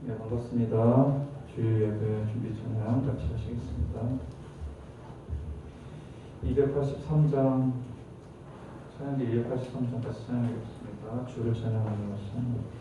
네, 반갑습니다. 주일 예배 준비 찬양 같이 하시겠습니다. 283장, 찬양기 283장 같이 찬양하겠습니다. 주를 찬양하는 것은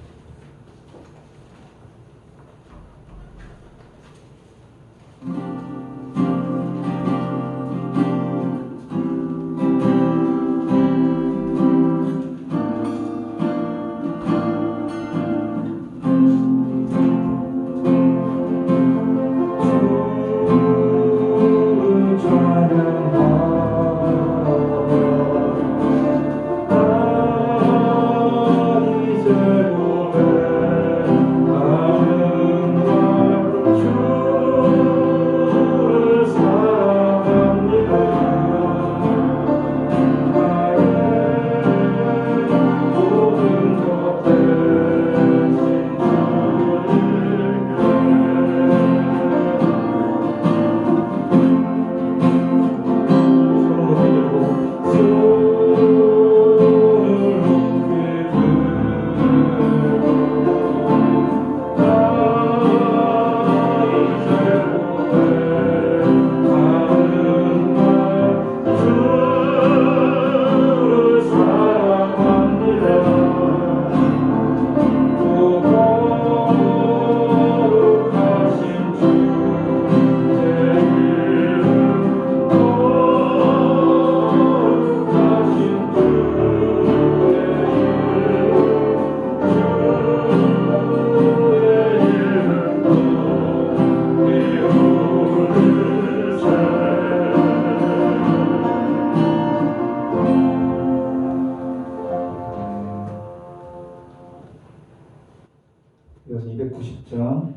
이어서 290장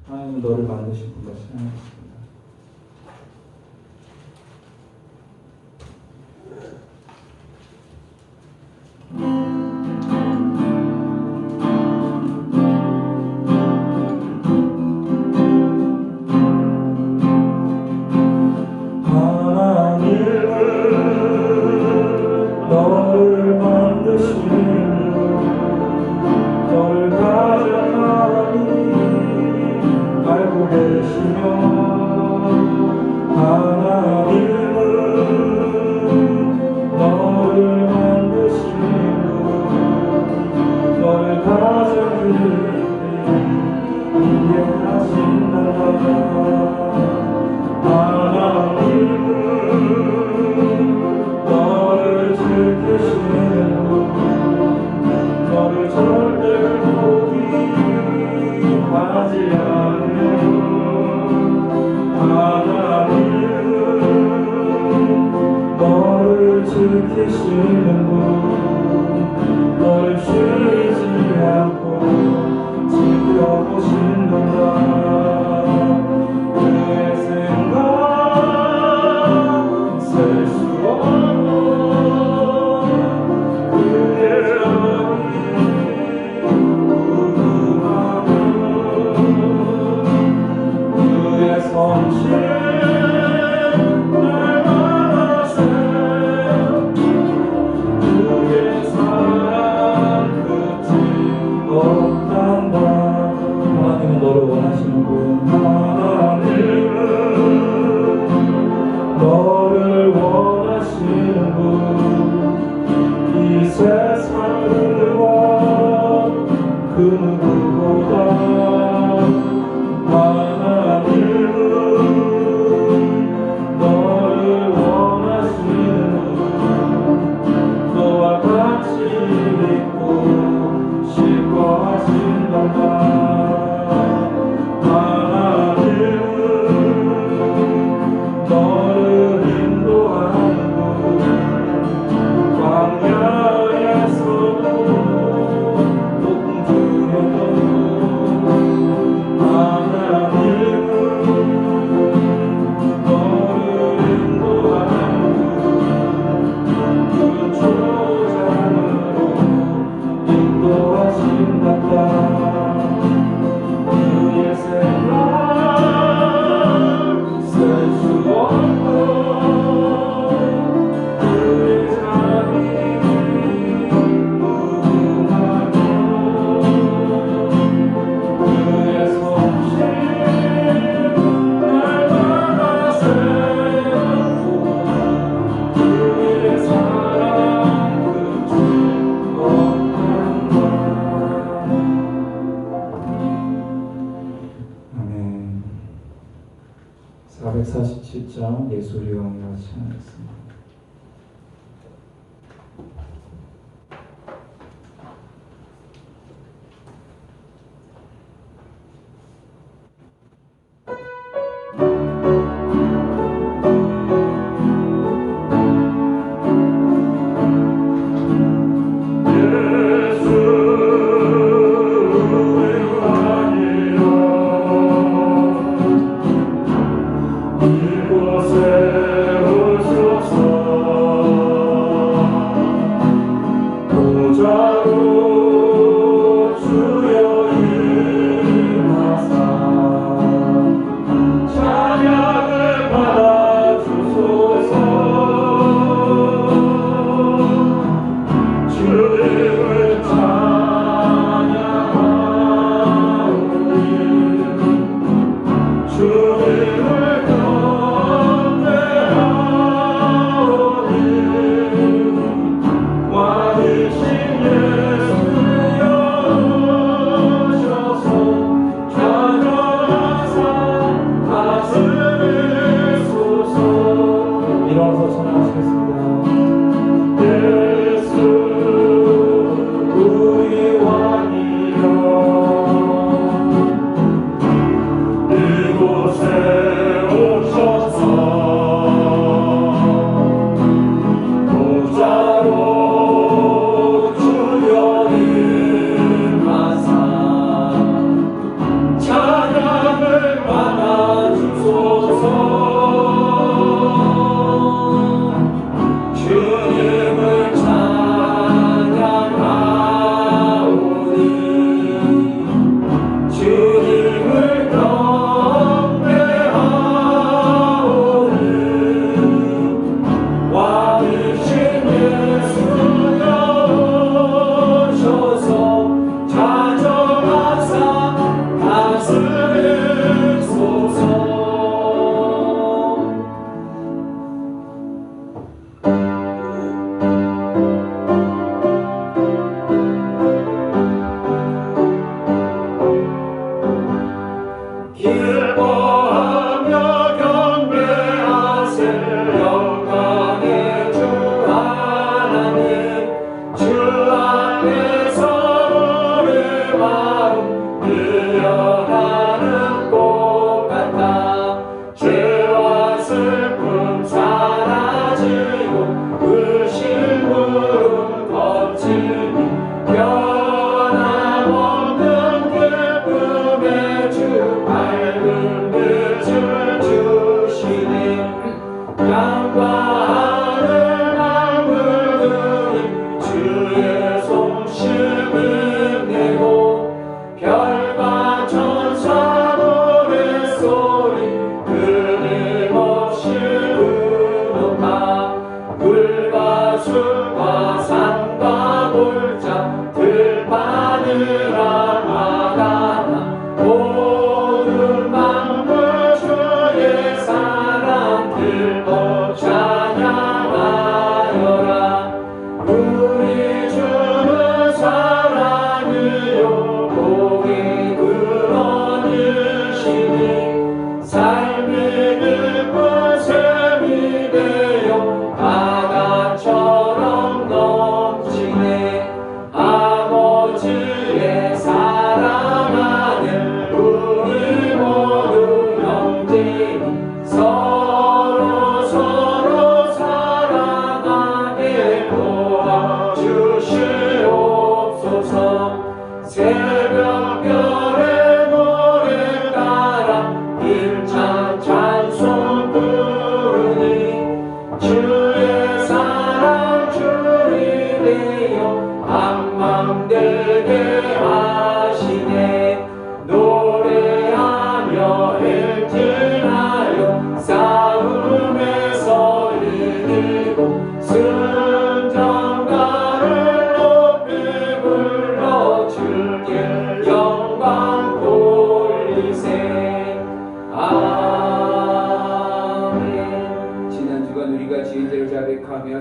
하나님은 너를 만드신 분과 찬양하겠습니다. 147장 예수의 왕이라 찬양했습니다.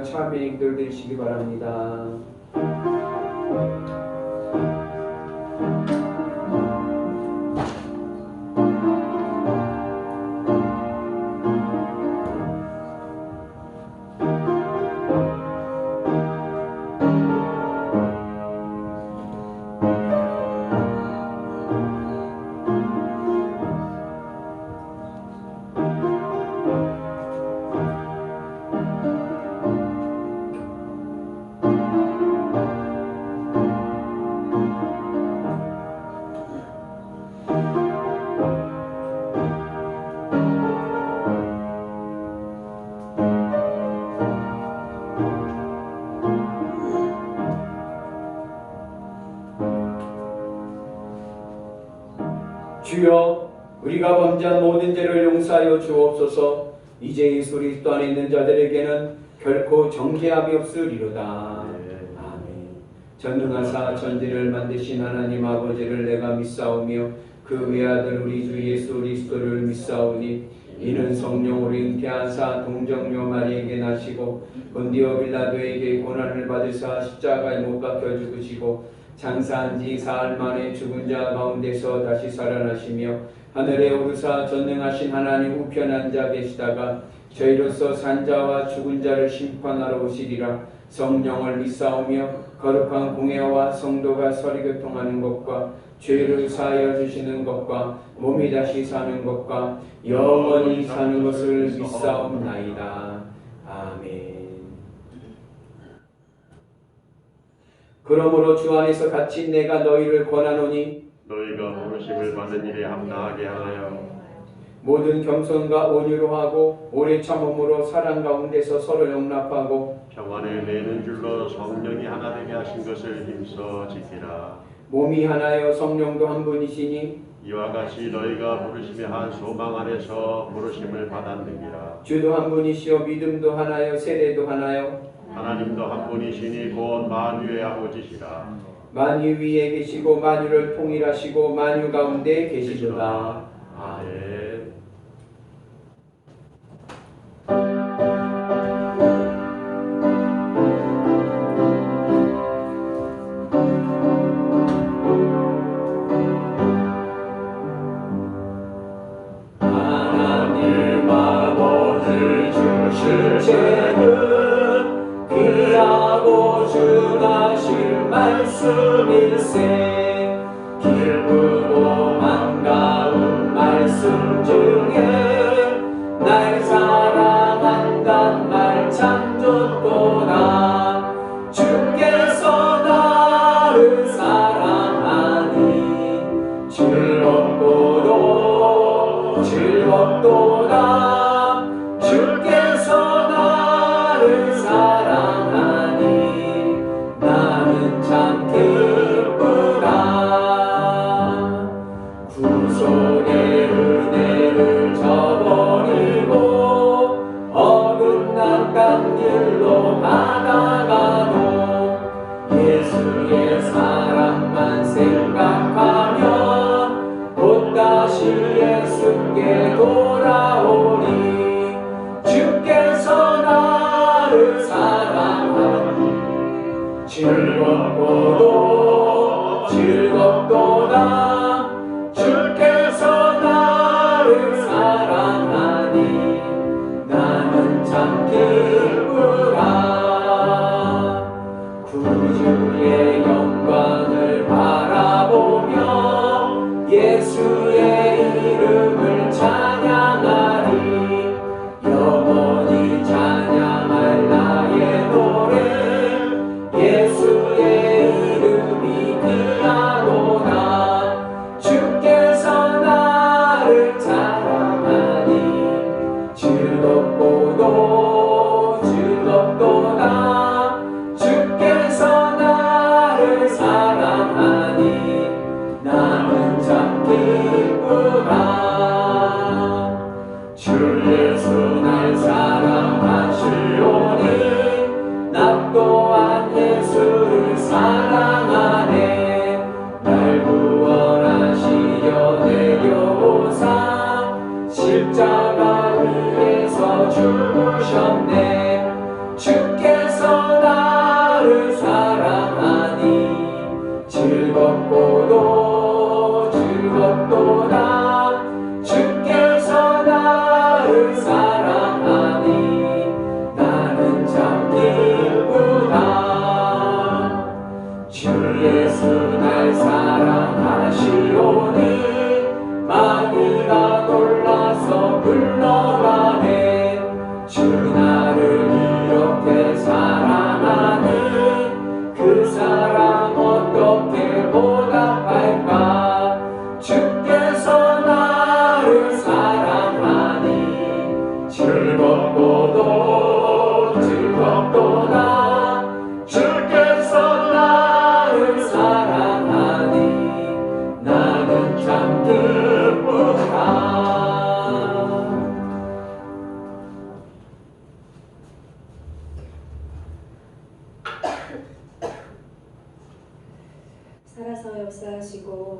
참회의 기도를 드리시기 바랍니다. 주여 우리가 범죄한 모든 죄를 용서하여 주옵소서. 이제 예수 그리스도 안에 있는 자들에게는 결코 정죄함이 없으리로다. 아멘. 전능하사 천지를 만드신 하나님 아버지를 내가 믿사오며 그 외아들 우리 주 예수 그리스도를 믿사오니 이는 성령으로 잉태하사 동정녀 마리에게 나시고 본디오 빌라도에게 고난을 받으사 십자가에 못 박혀 죽으시고 장사한 지 사흘 만에 죽은 자 가운데서 다시 살아나시며 하늘에 오르사 전능하신 하나님 우편 앉아 계시다가 저희로서 산자와 죽은 자를 심판하러 오시리라. 성령을 믿사오며 거룩한 공회와 성도가 서리교통하는 것과 죄를 사하여 주시는 것과 몸이 다시 사는 것과 영원히 사는 것을 믿사옵나이다. 아멘. 그러므로 주 안에서 갇힌 내가 너희를 권하노니 너희가 부르심을 받은 일에 합당하게 하여 모든 겸손과 온유로 하고 오래 참음으로 사랑 가운데서 서로 용납하고 평안을 내는 줄로 성령이 하나 되게 하신 것을 힘써 지키라. 몸이 하나여 성령도 한 분이시니 이와 같이 너희가 부르심의 한 소망 안에서 부르심을 받았느니라. 주도 한 분이시요 믿음도 하나요 세례도 하나요 하나님도 한 분이시니 곧 만유의 아버지시라. 만유 위에 계시고 만유를 통일하시고 만유 가운데 계시도다. 아멘. 하나님 아버지 주실 죄는 귀하고 준하실 말씀일세. 기쁘고 반가운 말씀 중에 날 사랑한단 말 참 좋도다. 주께서 나를 사랑하니 즐겁도다. 주께서 나를 사랑하니 나는 참 기쁘다. 구속의 은혜를 저버리고 어긋난 딴 길로 가다가도 예수의 사랑만 생각하면 곧 다시 예수께 돌아오니 주께서 나를 사랑하니 즐겁도다. 주께서 나를 사랑하니 나는 참 기쁘다. 구주의 영광을 바라보며 예수의 이름을 찬양하리. 영원히 찬양할 나의 노래 예수의 이름이 귀하도다. 주께서 나를 사랑하니 즐겁도다. 주께서 나를 사랑하니 나는 참 기쁘다. 주 예수 날 사랑하시오니 나 또한 예수를 사랑하네. 날 구원하시려 내려오사 십자가 위에서 죽으셨네. 주께서 나를 사랑하니 즐겁도다. 주께서 나를 사랑하니 나는 참 기쁘다. 주 예수 날 사랑하시오니 마귀가 놀라서 불러가네. 주 나를 이렇게 사랑하니 그 사랑 어떻게 보답할까. 주께서 나를 사랑하니 즐겁도다. 주께서 나를 사랑하니 나는 참 기쁘다.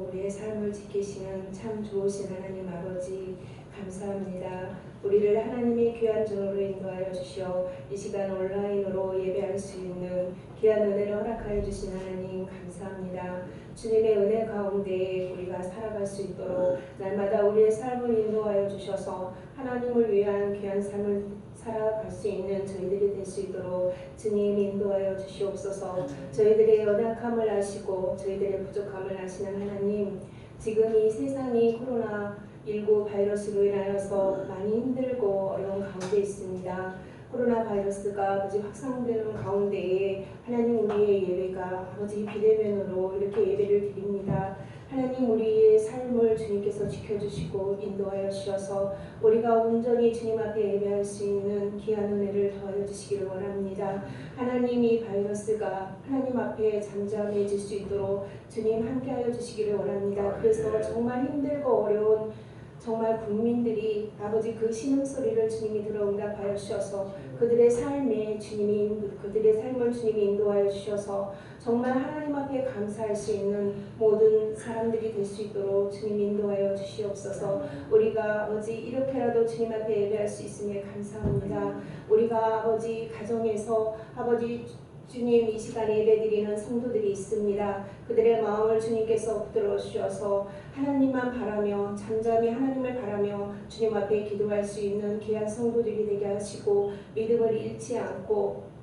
주시고 우리의 삶을 지키시는 참 좋으신 하나님 아버지 감사합니다. 우리를 하나님의 귀한 전으로 인도하여 주시어 이 시간 온라인으로 예배할 수 있는 귀한 은혜를 허락하여 주신 하나님 감사합니다. 주님의 은혜 가운데 우리가 살아갈 수 있도록 날마다 우리의 삶을 인도하여 주셔서 하나님을 위한 귀한 삶을 살아갈 수 있는 저희들이 될 수 있도록 주님 인도하여 주시옵소서. 저희들의 연약함을 아시고 저희들의 부족함을 아시는 하나님, 지금 이 세상이 코로나19 바이러스로 인하여서 많이 힘들고 어려운 가운데 있습니다. 코로나 바이러스가 아버지 확산되는 가운데에 하나님 우리의 예배가 아버지 비대면으로 이렇게 예배를 드립니다. 하나님 우리의 삶을 주님께서 지켜주시고 인도하여 주셔서 우리가 온전히 주님 앞에 예배할 수 있는 귀한 은혜를 더하여 주시기를 원합니다. 하나님 이 바이러스가 하나님 앞에 잠잠해질 수 있도록 주님 함께하여 주시기를 원합니다. 그래서 정말 힘들고 어려운 정말 국민들이 아버지 그 신음소리를 주님이 들어응답하여 주셔서 그들의 삶을 주님이 인도하여 주셔서 정말 하나님 앞에 감사할 수 있는 모든 사람들이 될 수 있도록 주님 인도하여 주시옵소서. 우리가 아버지 이렇게라도 주님 앞에 예배할 수 있으니 감사합니다. 우리가 아버지 가정에서 아버지 주님 이 시간에 예배드리는 성도들이 있습니다. 그들의 마음을 주님께서 붙들어 주셔서 하나님만 바라며 잠잠히 하나님을 바라며 주님 앞에 기도할 수 있는 귀한 성도들이 되게 하시고 믿음을 잃지 않고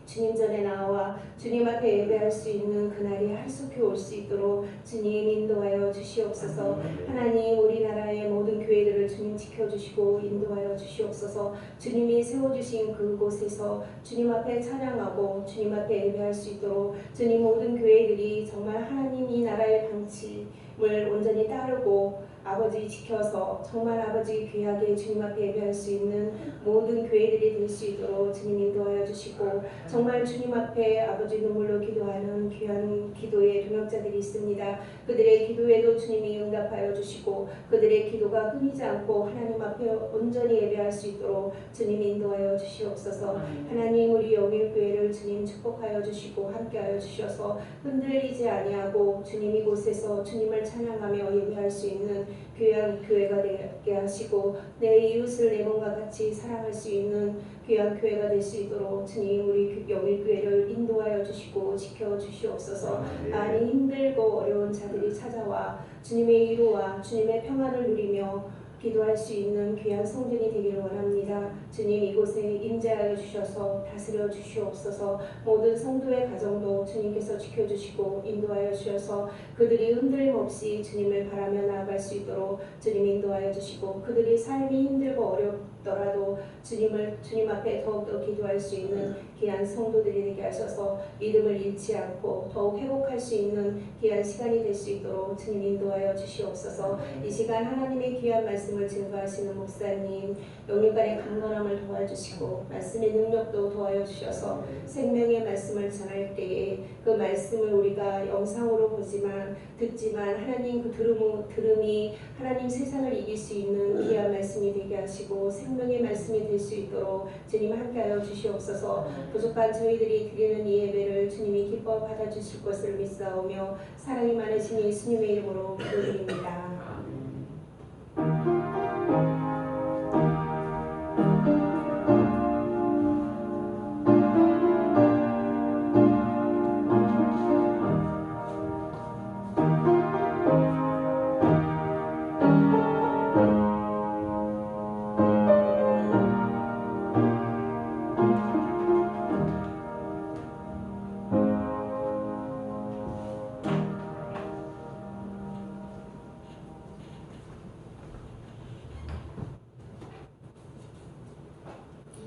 주님 전에 나와 주님 앞에 예배할 수 있는 그날이 할수히 올 수 있도록 주님 인도하여 주시옵소서. 하나님 우리나라의 모든 교회들을 주님 지켜주시고 인도하여 주시옵소서. 주님이 세워주신 그곳에서 주님 앞에 찬양하고 주님 앞에 예배할 수 있도록 주님 모든 교회들이 정말 하나님 이 나라의 방침을 온전히 따르고 아버지 지켜서 정말 아버지 귀하게 주님 앞에 예배할 수 있는 모든 교회들이 될 수 있도록 주님 인도하여 주시고 정말 주님 앞에 아버지 눈물로 기도하는 귀한 기도의 동역자들이 있습니다. 그들의 기도에도 주님이 응답하여 주시고 그들의 기도가 끊이지 않고 하나님 앞에 온전히 예배할 수 있도록 주님 인도하여 주시옵소서. 하나님 우리 영일교회를 주님 축복하여 주시고 함께하여 주셔서 흔들리지 아니하고 주님 이곳에서 주님을 찬양하며 예배할 수 있는 귀한 교회가 되게 하시고 내 이웃을 내 몸과 같이 사랑할 수 있는 귀한 교회가 될 수 있도록 주님 우리 영일교회를 인도하여 주시고 지켜주시옵소서. 많이 힘들고 어려운 자들이 찾아와 주님의 위로와 주님의 평안을 누리며 기도할 수 있는 귀한 성전이 되기를 원합니다. 주님 이곳에 임재하여 주셔서 다스려 주시옵소서. 모든 성도의 가정도 주님께서 지켜주시고 인도하여 주셔서 그들이 흔들림 없이 주님을 바라며 나아갈 수 있도록 주님 인도하여 주시고 그들이 삶이 힘들고 어렵더라도 주님 앞에 더욱더 기도할 수 있는 귀한 성도들이 되게 하셔서 믿음을 잃지 않고 더욱 회복할 수 있는 귀한 시간이 될 수 있도록 주님 인도하여 주시옵소서. 이 시간 하나님의 귀한 말씀을 증거하시는 목사님 영육간의 강건함을 도와주시고 말씀의 능력도 도와여 주셔서 생명의 말씀을 전할 때에 그 말씀을 우리가 영상으로 보지만 듣지만 하나님 그 들음이 하나님 세상을 이길 수 있는 귀한 말씀이 되게 하시고 생명의 말씀이 될 수 있도록 주님 함께하여 주시옵소서. 부족한 저희들이 드리는 이 예배를 주님이 기뻐 받아주실 것을 믿사오며 사랑이 많으신 예수님의 이름으로 기도드립니다.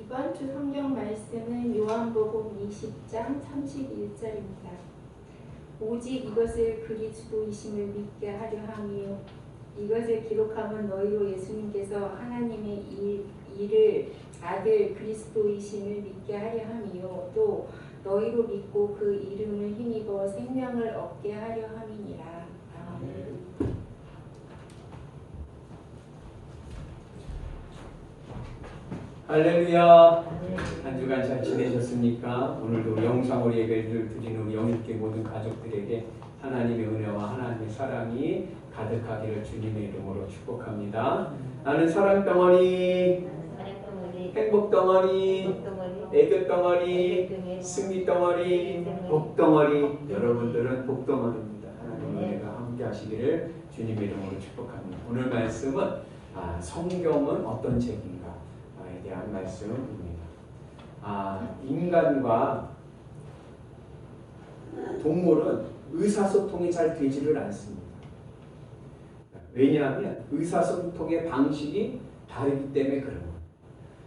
이번 주 성경 말씀은 요한복음 20장 31절입니다. 오직 이것을 그리스도이심을 믿게 하려 함이요 이것을 기록함은 너희로 예수님께서 하나님의 일을 아들 그리스도이심을 믿게 하려 함이요 또 너희로 믿고 그 이름을 힘입어 생명을 얻게 하려 함이니라. 아멘. 할렐루야. 한 주간 잘 지내셨습니까? 오늘도 영상으로 예배를 드리는 우리 영일교회 모든 가족들에게 하나님의 은혜와 하나님의 사랑이 가득하기를 주님의 이름으로 축복합니다. 나는 사랑 덩어리, 행복 덩어리, 애교 덩어리, 승리 덩어리, 복 덩어리. 여러분들은 복 덩어리입니다. 하나님의 은혜가 함께 하시기를 주님의 이름으로 축복합니다. 오늘 말씀은 성경은 어떤 책인가에 대한 말씀입니다. 인간과 동물은 의사소통이 잘 되지를 않습니다. 왜냐하면 의사소통의 방식이 다르기 때문에 그런 거예요.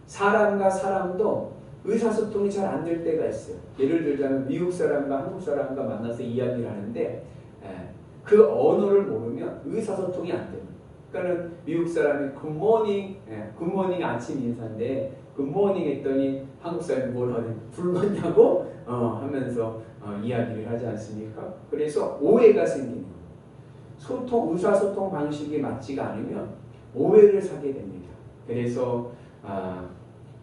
사람과 사람도 의사소통이 잘 안 될 때가 있어요. 예를 들자면 미국 사람과 한국 사람과 만나서 이야기를 하는데 그 언어를 모르면 의사소통이 안 됩니다. 그러니까 미국 사람이 굿모닝, 굿모닝 아침 인사인데 굿모닝 했더니 한국 사람이 뭘 하든 굶었냐고 하면서 이야기를 하지 않습니까? 그래서 오해가 생기는 거예요. 의사소통 방식이 맞지가 않으면 오해를 사게 됩니다. 그래서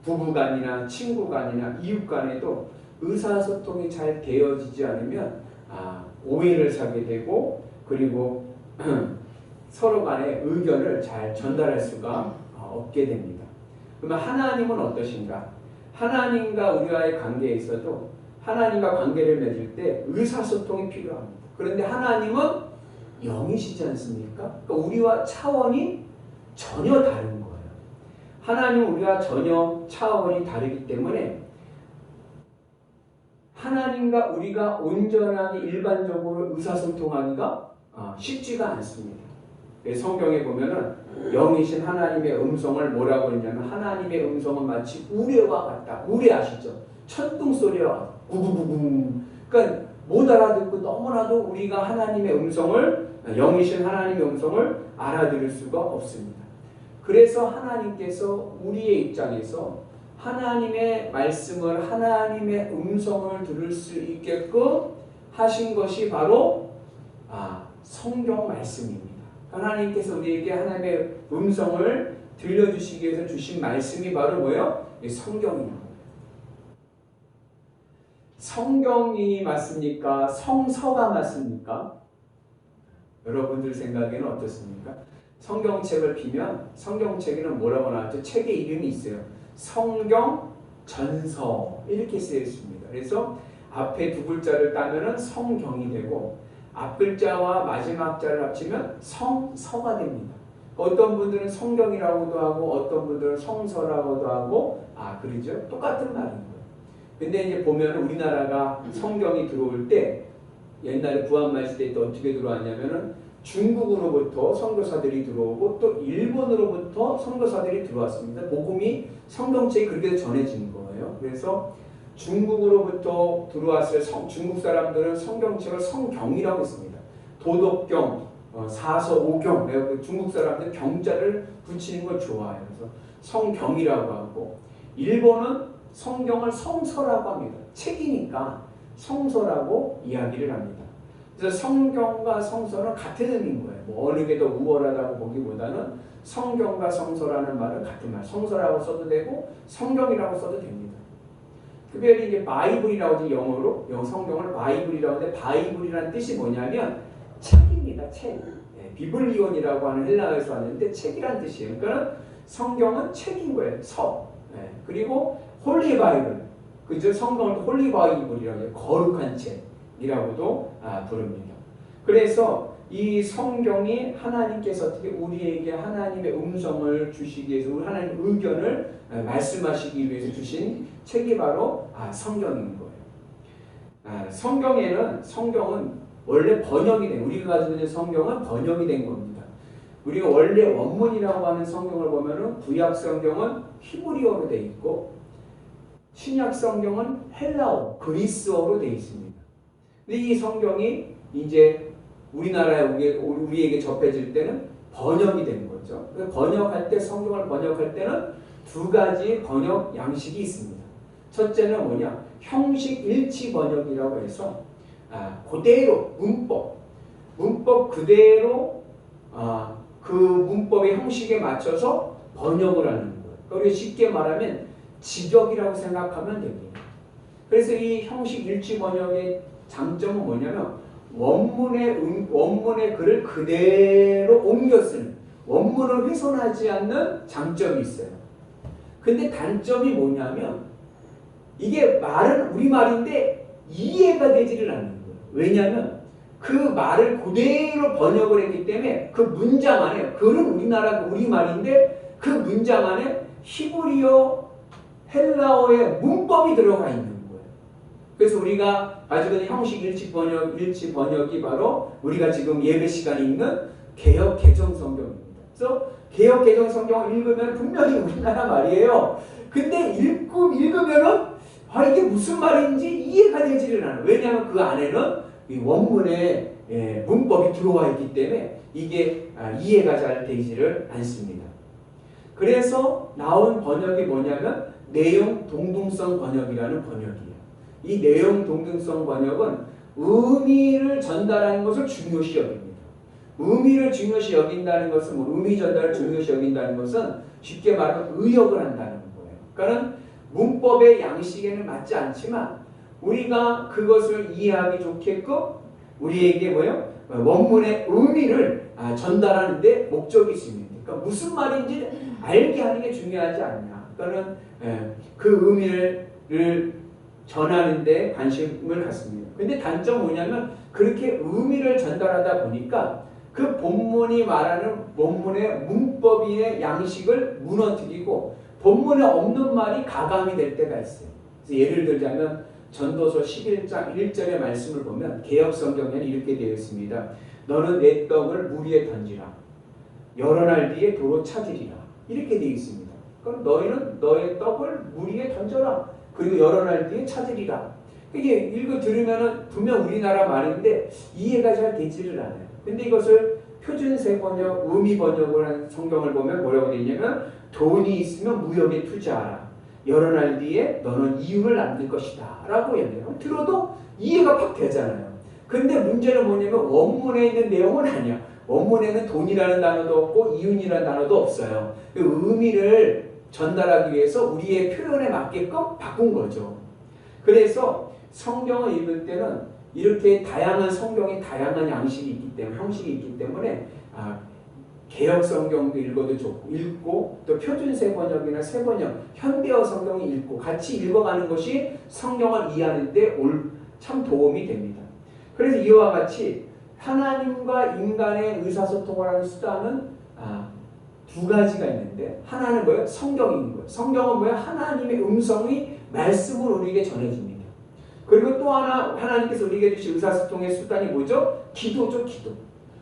부부간이나 친구간이나 이웃간에도 의사소통이 잘 되어지지 않으면 오해를 사게 되고 그리고 서로 간의 의견을 잘 전달할 수가 없게 됩니다. 그러면 하나님은 어떠신가? 하나님과 우리와의 관계에 있어도 하나님과 관계를 맺을 때 의사소통이 필요합니다. 그런데 하나님은 영이시지 않습니까? 그러니까 우리와 차원이 전혀 다른 거예요. 하나님은 우리와 전혀 차원이 다르기 때문에 하나님과 우리가 온전하게 일반적으로 의사소통하기가 쉽지가 않습니다. 성경에 보면은 영이신 하나님의 음성을 뭐라고 했냐면 하나님의 음성은 마치 우레와 같다. 우레 아시죠? 천둥 소리와 구구구구. 그러니까 못 알아듣고 너무나도 우리가 하나님의 음성을 영이신 하나님의 음성을 알아들을 수가 없습니다. 그래서 하나님께서 우리의 입장에서 하나님의 말씀을 하나님의 음성을 들을 수 있게끔 하신 것이 바로 성경 말씀입니다. 하나님께서 우리에게 하나님의 음성을 들려주시기 위해서 주신 말씀이 바로 뭐예요? 성경입니다. 성경이 맞습니까? 성서가 맞습니까? 여러분들 생각에는 어떻습니까? 성경책을 피면 성경책에는 뭐라고 나왔죠? 책의 이름이 있어요. 성경 전서 이렇게 쓰여 있습니다. 그래서 앞에 두 글자를 따면은 성경이 되고 앞 글자와 마지막 자를 합치면 성서가 됩니다. 어떤 분들은 성경이라고도 하고 어떤 분들은 성서라고도 하고 그러죠? 똑같은 말인 거예요. 근데 이제 보면 우리나라가 성경이 들어올 때 옛날에 구한말 시대 때 어떻게 들어왔냐면은 중국으로부터 선교사들이 들어오고 또 일본으로부터 선교사들이 들어왔습니다. 복음이 성경책이 그렇게 전해진 거예요. 그래서 중국으로부터 들어왔을 중국 사람들은 성경책을 성경이라고 했습니다. 도덕경, 사서, 오경, 중국 사람들은 경자를 붙이는 걸 좋아해요. 그래서 성경이라고 하고 일본은 성경을 성서라고 합니다. 책이니까 성서라고 이야기를 합니다. 그래서 성경과 성서는 같은 의미인 거예요. 뭐 어느 게 더 우월하다고 보기보다는 성경과 성서라는 말은 같은 말. 성서라고 써도 되고 성경이라고 써도 됩니다. 특별히 이제 바이블이라고 하죠. 영어로 성경을 바이블이라고 하는데 바이블이라는 뜻이 뭐냐면 책입니다. 책. 비블리온이라고 하는 헬라어에서 왔는데 책이란 뜻이에요. 그러니까 성경은 책인 거예요. 서. 그리고 홀리 바이블. 그죠? 성경을 홀리 바이블이라고 해요. 거룩한 책이라고도 부릅니다. 그래서 이 성경이 하나님께서 어떻게 우리에게 하나님의 음성을 주시기 위해서 우리 하나님의 의견을 말씀하시기 위해서 주신 책이 바로 성경인 거예요. 성경은 원래 번역이 된 우리가 가지고 있는 성경은 번역이 된 겁니다. 우리가 원래 원문이라고 하는 성경을 보면은 구약 성경은 히브리어로 되어 있고 신약 성경은 헬라어, 그리스어로 되어 있습니다. 근데 이 성경이 이제 우리나라에 우리에게 접해질 때는 번역이 된 거죠. 번역할 때 성경을 번역할 때는 두 가지 번역 양식이 있습니다. 첫째는 뭐냐? 형식 일치 번역이라고 해서 그대로 문법 그대로 그 문법의 형식에 맞춰서 번역을 하는 거예요. 그리고 쉽게 말하면 직역이라고 생각하면 됩니다. 그래서 이 형식 일치 번역의 장점은 뭐냐면 원문의 글을 그대로 옮겨 쓰는, 원문을 훼손하지 않는 장점이 있어요. 근데 단점이 뭐냐면 이게 말은 우리말인데 이해가 되지를 않는 거예요. 왜냐하면 그 말을 그대로 번역을 했기 때문에 그 문장 안에, 글은 우리말인데 그 문장 안에 히브리어, 헬라어의 문법이 들어가 있는 거예요. 그래서 우리가 가지고 있는 형식 일치 번역이 바로 우리가 지금 예배 시간에 읽는 개역 개정 성경입니다. 그래서 개역 개정 성경을 읽으면 분명히 우리나라 말이에요. 근데 읽으면은 이게 무슨 말인지 이해가 되지를 않아요. 왜냐하면 그 안에는 이 원문의 문법이 들어와 있기 때문에 이게 이해가 잘 되지를 않습니다. 그래서 나온 번역이 뭐냐면 내용 동등성 번역이라는 번역이에요. 이 내용 동등성 번역은 의미를 전달하는 것을 중요시 여깁니다. 의미를 중요시 여긴다는 것은 의미 전달을 중요시 여긴다는 것은 쉽게 말하면 의역을 한다는 거예요. 그러니까 문법의 양식에는 맞지 않지만 우리가 그것을 이해하기 좋게끔 우리에게 원문의 의미를 전달하는 데 목적이 있습니다. 그러니까 무슨 말인지 알게 하는 게 중요하지 않냐. 그러니까 그 의미를 전하는 데 관심을 갖습니다. 근데 단점은 뭐냐면 그렇게 의미를 전달하다 보니까 그 본문이 말하는 본문의 문법의 양식을 무너뜨리고 본문에 없는 말이 가감이 될 때가 있어요. 그래서 예를 들자면 전도서 11장 1절의 말씀을 보면 개역성경에는 이렇게 되어 있습니다. 너는 내 떡을 물 위에 던지라. 여러 날 뒤에 도로 찾으리라. 이렇게 되어 있습니다. 그럼 너희는 너의 떡을 물 위에 던져라. 그리고 여러 날 뒤에 찾으리라. 이게 들으면 분명 우리나라 말인데 이해가 잘 되지를 않아요. 근데 이것을 표준세 번역, 의미 번역을 한 성경을 보면 뭐라고 되어 있냐면 돈이 있으면 무역에 투자하라. 여러 날 뒤에 너는 이윤을 남길 것이다. 라고 얘기해요. 들어도 이해가 팍 되잖아요. 근데 문제는 뭐냐면 원문에 있는 내용은 아니야. 원문에는 돈이라는 단어도 없고 이윤이라는 단어도 없어요. 그 의미를 전달하기 위해서 우리의 표현에 맞게끔 바꾼 거죠. 그래서 성경을 읽을 때는 이렇게 다양한 성경에 다양한 양식이 있기 때문에, 형식이 있기 때문에 개역 성경도 읽어도 좋고, 읽고 또 표준세 번역이나 새 번역, 현대어 성경을 읽고 같이 읽어가는 것이 성경을 이해하는 데 참 도움이 됩니다. 그래서 이와 같이 하나님과 인간의 의사소통을 하는 수단은 두 가지가 있는데, 하나는 뭐예요? 성경인 거예요. 성경은 뭐예요? 하나님의 음성이 말씀으로 우리에게 전해집니다. 그리고 또 하나님께서 우리에게 주신 의사소통의 수단이 뭐죠? 기도죠, 기도.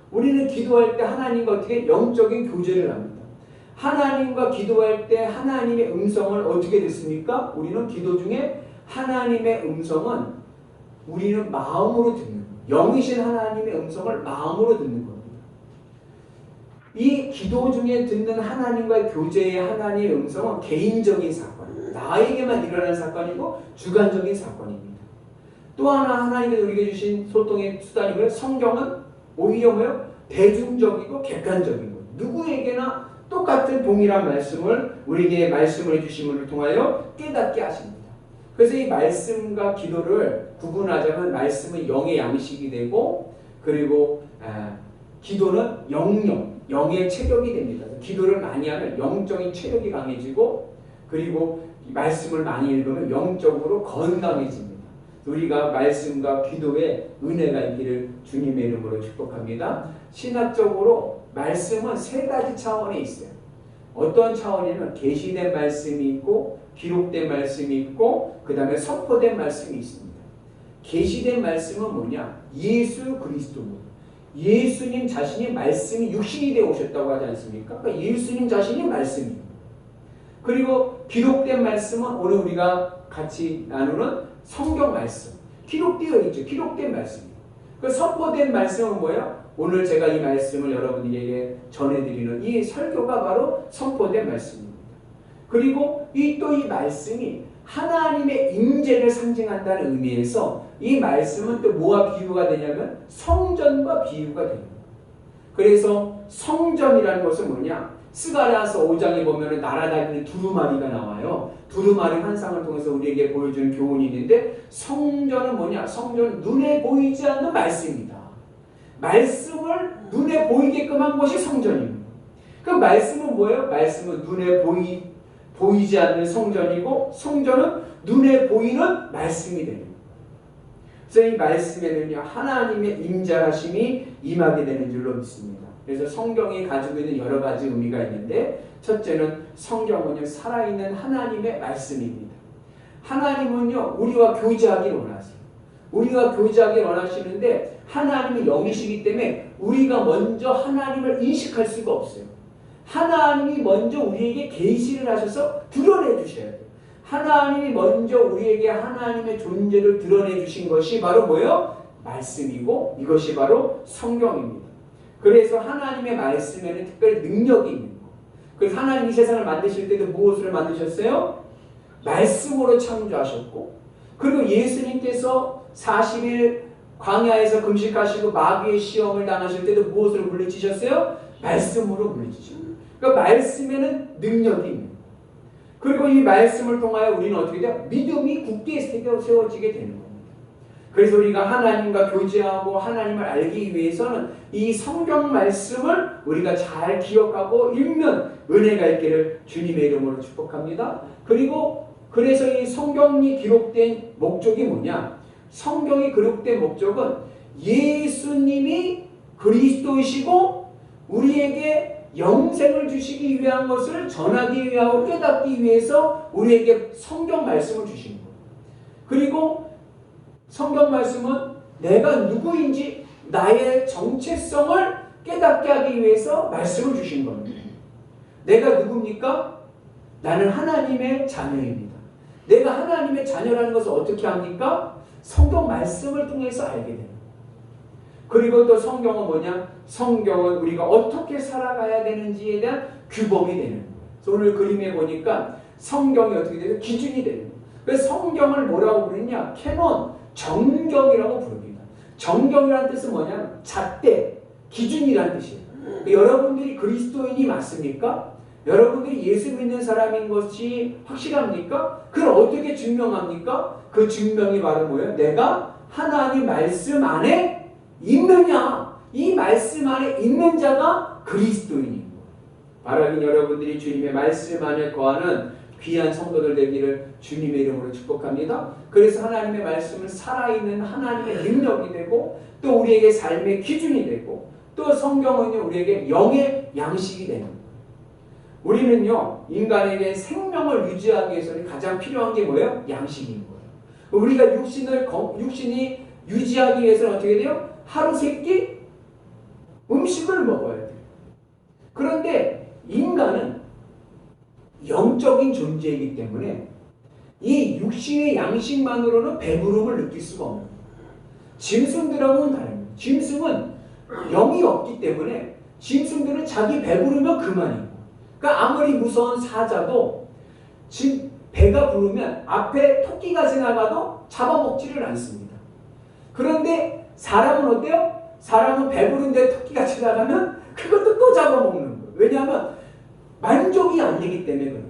우리는 기도할 때 하나님과 어떻게 영적인 교제를 합니다. 하나님과 기도할 때 하나님의 음성을 어떻게 듣습니까? 우리는 기도 중에 하나님의 음성은 우리는 마음으로 듣는 거예요. 영이신 하나님의 음성을 마음으로 듣는 겁니다. 이 기도 중에 듣는 하나님과의 교제의 하나님의 음성은 개인적인 사건, 나에게만 일어나는 사건이고 주관적인 사건입니다. 또 하나님께서 우리에게 주신 소통의 수단이 뭐예요? 성경은 오히려 뭐예요? 대중적이고 객관적인 거예요. 누구에게나 똑같은 동일한 말씀을 우리에게 말씀을 해주심을 통하여 깨닫게 하십니다. 그래서 이 말씀과 기도를 구분하자면 말씀은 영의 양식이 되고, 그리고 기도는 영의 체력이 됩니다. 기도를 많이 하면 영적인 체력이 강해지고, 그리고 말씀을 많이 읽으면 영적으로 건강해집니다. 우리가 말씀과 기도에 은혜가 있기를 주님의 이름으로 축복합니다. 신학적으로 말씀은 세 가지 차원에 있어요. 어떤 차원이냐면 계시된 말씀이 있고, 기록된 말씀이 있고, 그 다음에 선포된 말씀이 있습니다. 계시된 말씀은 뭐냐? 예수 그리스도입니다. 예수님 자신이 말씀이 육신이 되어 오셨다고 하지 않습니까? 그러니까 예수님 자신이 말씀입니다. 그리고 기록된 말씀은 오늘 우리가 같이 나누는 성경 말씀. 기록되어 있죠. 기록된 말씀입니다. 그 선포된 말씀은 뭐예요? 오늘 제가 이 말씀을 여러분에게 전해드리는 이 설교가 바로 선포된 말씀입니다. 그리고 또 이 말씀이 하나님의 임재를 상징한다는 의미에서 이 말씀은 또 뭐와 비유가 되냐면 성전과 비유가 됩니다. 그래서 성전이라는 것은 뭐냐? 스가랴서 5장에 보면 날아다니는 두루마리가 나와요. 두루마리 환상을 통해서 우리에게 보여주는 교훈이 있는데, 성전은 뭐냐? 성전은 눈에 보이지 않는 말씀입니다. 말씀을 눈에 보이게끔 한 것이 성전입니다. 그 말씀은 뭐예요? 말씀은 눈에 보이지 않는 성전이고 성전은 눈에 보이는 말씀이 됩니다. 그래서 이 말씀에는요 하나님의 임재하심이 임하게 되는 줄로 믿습니다. 그래서 성경이 가지고 있는 여러 가지 의미가 있는데 첫째는 성경은요 살아있는 하나님의 말씀입니다. 하나님은요 우리와 교제하기를 원하세요. 우리가 교제하기를 원하시는데 하나님은 영이시기 때문에 우리가 먼저 하나님을 인식할 수가 없어요. 하나님이 먼저 우리에게 계시를 하셔서 드러내 주셔야 돼요. 하나님이 먼저 우리에게 하나님의 존재를 드러내 주신 것이 바로 뭐예요? 말씀이고 이것이 바로 성경입니다. 그래서 하나님의 말씀에는 특별히 능력이 있는 거예요. 그래서 하나님이 세상을 만드실 때도 무엇으로 만드셨어요? 말씀으로 창조하셨고 그리고 예수님께서 40일 광야에서 금식하시고 마귀의 시험을 당하실 때도 무엇으로 물리치셨어요? 말씀으로 물리치셨어요. 그러니까 말씀에는 능력이 있는 거예요. 그리고 이 말씀을 통하여 우리는 어떻게 돼요? 믿음이 굳게 세워지게 되는 겁니다. 그래서 우리가 하나님과 교제하고 하나님을 알기 위해서는 이 성경 말씀을 우리가 잘 기억하고 읽는 은혜가 있기를 주님의 이름으로 축복합니다. 그리고 그래서 이 성경이 기록된 목적이 뭐냐? 성경이 기록된 목적은 예수님이 그리스도이시고 우리에게 영생을 주시기 위한 것을 전하기 위하고 깨닫기 위해서 우리에게 성경 말씀을 주신 거예요. 그리고 성경 말씀은 내가 누구인지 나의 정체성을 깨닫게 하기 위해서 말씀을 주신 겁니다. 내가 누굽니까? 나는 하나님의 자녀입니다. 내가 하나님의 자녀라는 것을 어떻게 합니까? 성경 말씀을 통해서 알게 됩니다. 그리고 또 성경은 뭐냐? 성경은 우리가 어떻게 살아가야 되는지에 대한 규범이 되는 거예요. 그래서 오늘 그림에 보니까 성경이 어떻게 돼요? 기준이 되는 거예요. 그래서 성경을 뭐라고 부르냐? 캐논, 정경이라고 부릅니다. 정경이라는 뜻은 뭐냐? 잣대, 기준이라는 뜻이에요. 여러분들이 그리스도인이 맞습니까? 여러분들이 예수 믿는 사람인 것이 확실합니까? 그걸 어떻게 증명합니까? 그 증명이 바로 뭐예요? 내가 하나님 말씀 안에 있느냐? 이 말씀 안에 있는 자가 그리스도인인 거예요. 바라긴 여러분들이 주님의 말씀 안에 거하는 귀한 성도들 되기를 주님의 이름으로 축복합니다. 그래서 하나님의 말씀은 살아있는 하나님의 능력이 되고 또 우리에게 삶의 기준이 되고 또 성경은요 우리에게 영의 양식이 되는 거예요. 우리는요 인간에게 생명을 유지하기 위해서는 가장 필요한 게 뭐예요? 양식인 거예요. 우리가 육신이 유지하기 위해서는 어떻게 돼요? 하루 세 끼 음식을 먹어야 돼요. 그런데 인간은 영적인 존재이기 때문에 이 육신의 양식만으로는 배부름을 느낄 수가 없는 거예요. 짐승들하고는 다릅니다. 짐승은 영이 없기 때문에 짐승들은 자기 배부르면 그만이고 그러니까 아무리 무서운 사자도 배가 부르면 앞에 토끼가 지나가도 잡아먹지를 않습니다. 그런데 사람은 어때요? 사람은 배부른데 토끼가 지나가면 그것도 또 잡아먹는 거예요. 왜냐하면 만족이 안 되기 때문에 그래요.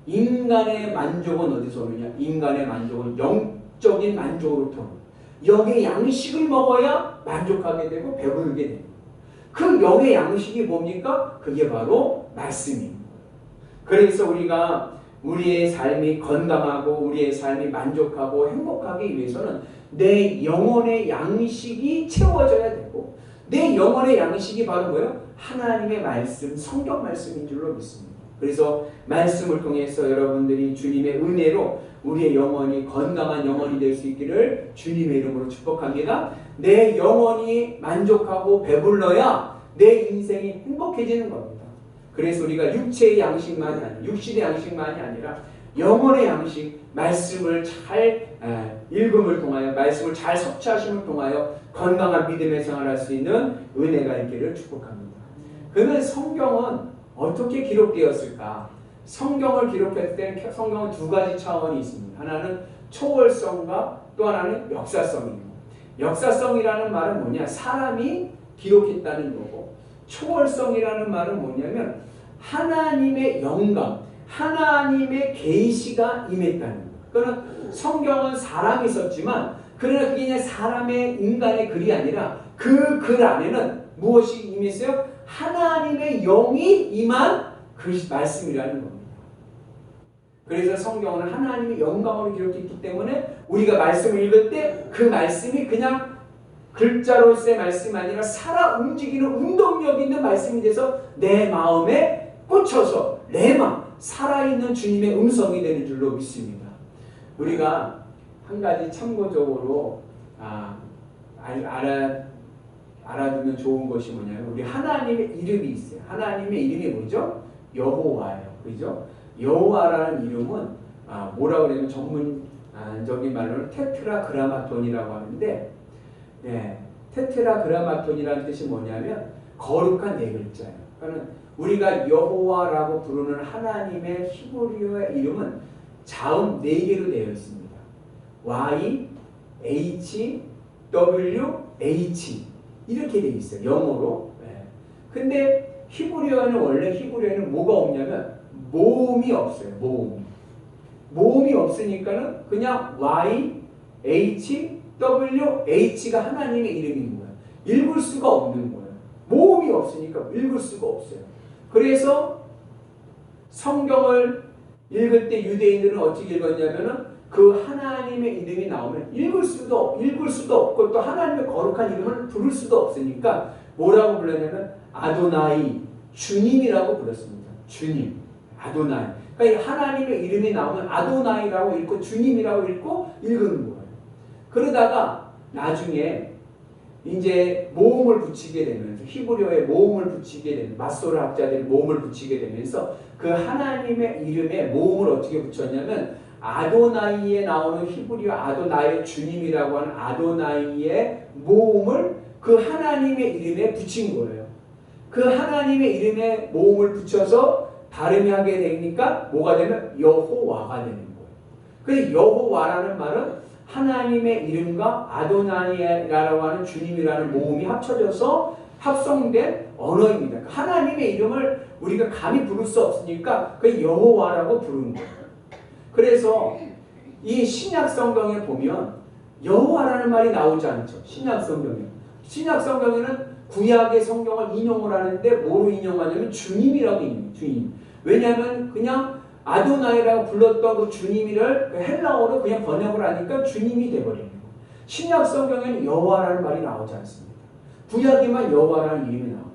인간의 만족은 어디서 오느냐? 인간의 만족은 영적인 만족으로부터 오는 거예요. 영의 양식을 먹어야 만족하게 되고 배부르게 됩니다. 그 영의 양식이 뭡니까? 그게 바로 말씀입니다. 그래서 우리가 우리의 삶이 건강하고 우리의 삶이 만족하고 행복하기 위해서는 내 영혼의 양식이 채워져야 되고 내 영혼의 양식이 바로 뭐예요? 하나님의 말씀, 성경 말씀인 줄로 믿습니다. 그래서 말씀을 통해서 여러분들이 주님의 은혜로 우리의 영혼이 건강한 영혼이 될 수 있기를 주님의 이름으로 축복합니다. 내 영혼이 만족하고 배불러야 내 인생이 행복해지는 겁니다. 그래서 우리가 육체의 양식만이 아니라 육신의 양식만이 아니라 영혼의 양식, 말씀을 잘 읽음을 통하여 말씀을 잘 섭취하심을 통하여 건강한 믿음의 생활을 할 수 있는 은혜가 있기를 축복합니다. 그러면 성경은 어떻게 기록되었을까? 성경을 기록할 때 성경은 두 가지 차원이 있습니다. 하나는 초월성과 또 하나는 역사성입니다. 역사성이라는 말은 뭐냐? 사람이 기록했다는 거고 초월성이라는 말은 뭐냐면 하나님의 영감, 하나님의 계시가 임했다는 거예요. 그러나 성경은 사람이 썼지만 그러나 그게 그냥 사람의 인간의 글이 아니라 그 글 안에는 무엇이 임했어요? 하나님의 영이 임한 그 말씀이라는 겁니다. 그래서 성경은 하나님의 영광으로 기록했기 때문에 우리가 말씀을 읽을 때 그 말씀이 그냥 글자로서의 말씀이 아니라 살아 움직이는 운동력 있는 말씀이 돼서 내 마음에 꽂혀서 레마, 살아있는 주님의 음성이 되는 줄로 믿습니다. 우리가 한 가지 참고적으로 알아두면 좋은 것이 뭐냐면 우리 하나님의 이름이 있어요. 하나님의 이름이 뭐죠? 여호와예요. 그죠? 여호와라는 이름은 뭐라고 그러냐면 전문적인 말로는 테트라그라마톤이라고 하는데 테트라그라마톤이라는 뜻이 뭐냐면 거룩한 네 글자예요. 그러니까 우리가 여호와라고 부르는 하나님의 히브리어의 이름은 자음 4개로 되어 있습니다. Y, H, W, H 이렇게 되어 있어요. 영어로. 근데 히브리어는 원래 히브리어에는 뭐가 없냐면 모음이 없어요. 모음이 없으니까는 그냥 Y, H, W, H가 하나님의 이름인 거예요. 읽을 수가 없는 거예요. 모음이 없으니까 읽을 수가 없어요. 그래서 성경을 읽을 때 유대인들은 어떻게 읽었냐면은 그 하나님의 이름이 나오면 읽을 수도 없고 또 하나님의 거룩한 이름을 부를 수도 없으니까 뭐라고 불렀냐면 아도나이, 주님이라고 불렀습니다. 주님, 아도나이. 그러니까 하나님의 이름이 나오면 아도나이라고 읽고 주님이라고 읽고 읽는 거예요. 그러다가 나중에 이제 모음을 붙이게 되면서 히브리어에 모음을 붙이게 되면 마소르 학자들이 모음을 붙이게 되면서 그 하나님의 이름에 모음을 어떻게 붙였냐면 아도나이에 나오는 히브리어 아도나이의 주님이라고 하는 아도나이의 모음을 그 하나님의 이름에 붙인 거예요. 그 하나님의 이름에 모음을 붙여서 발음이 하게 되니까 뭐가 되면 여호와가 되는 거예요. 그래서 여호와라는 말은 하나님의 이름과 아도나이라고 하는 주님이라는 모음이 합쳐져서 합성된 언어입니다. 하나님의 이름을 우리가 감히 부를 수 없으니까 그 여호와라고 부르는 거예요. 그래서 이 신약 성경에 보면 여호와라는 말이 나오지 않죠. 신약 성경에는 구약의 성경을 인용을 하는데 뭐로 인용하냐면 주님이라고 인용해요. 주님. 왜냐하면 그냥 아도나이라고 불렀던 그 주님이를 헬라어로 그냥 번역을 하니까 주님이 돼버리는 거예요. 신약 성경에는 여호와라는 말이 나오지 않습니다. 구약에만 여호와라는 이름이 나와요.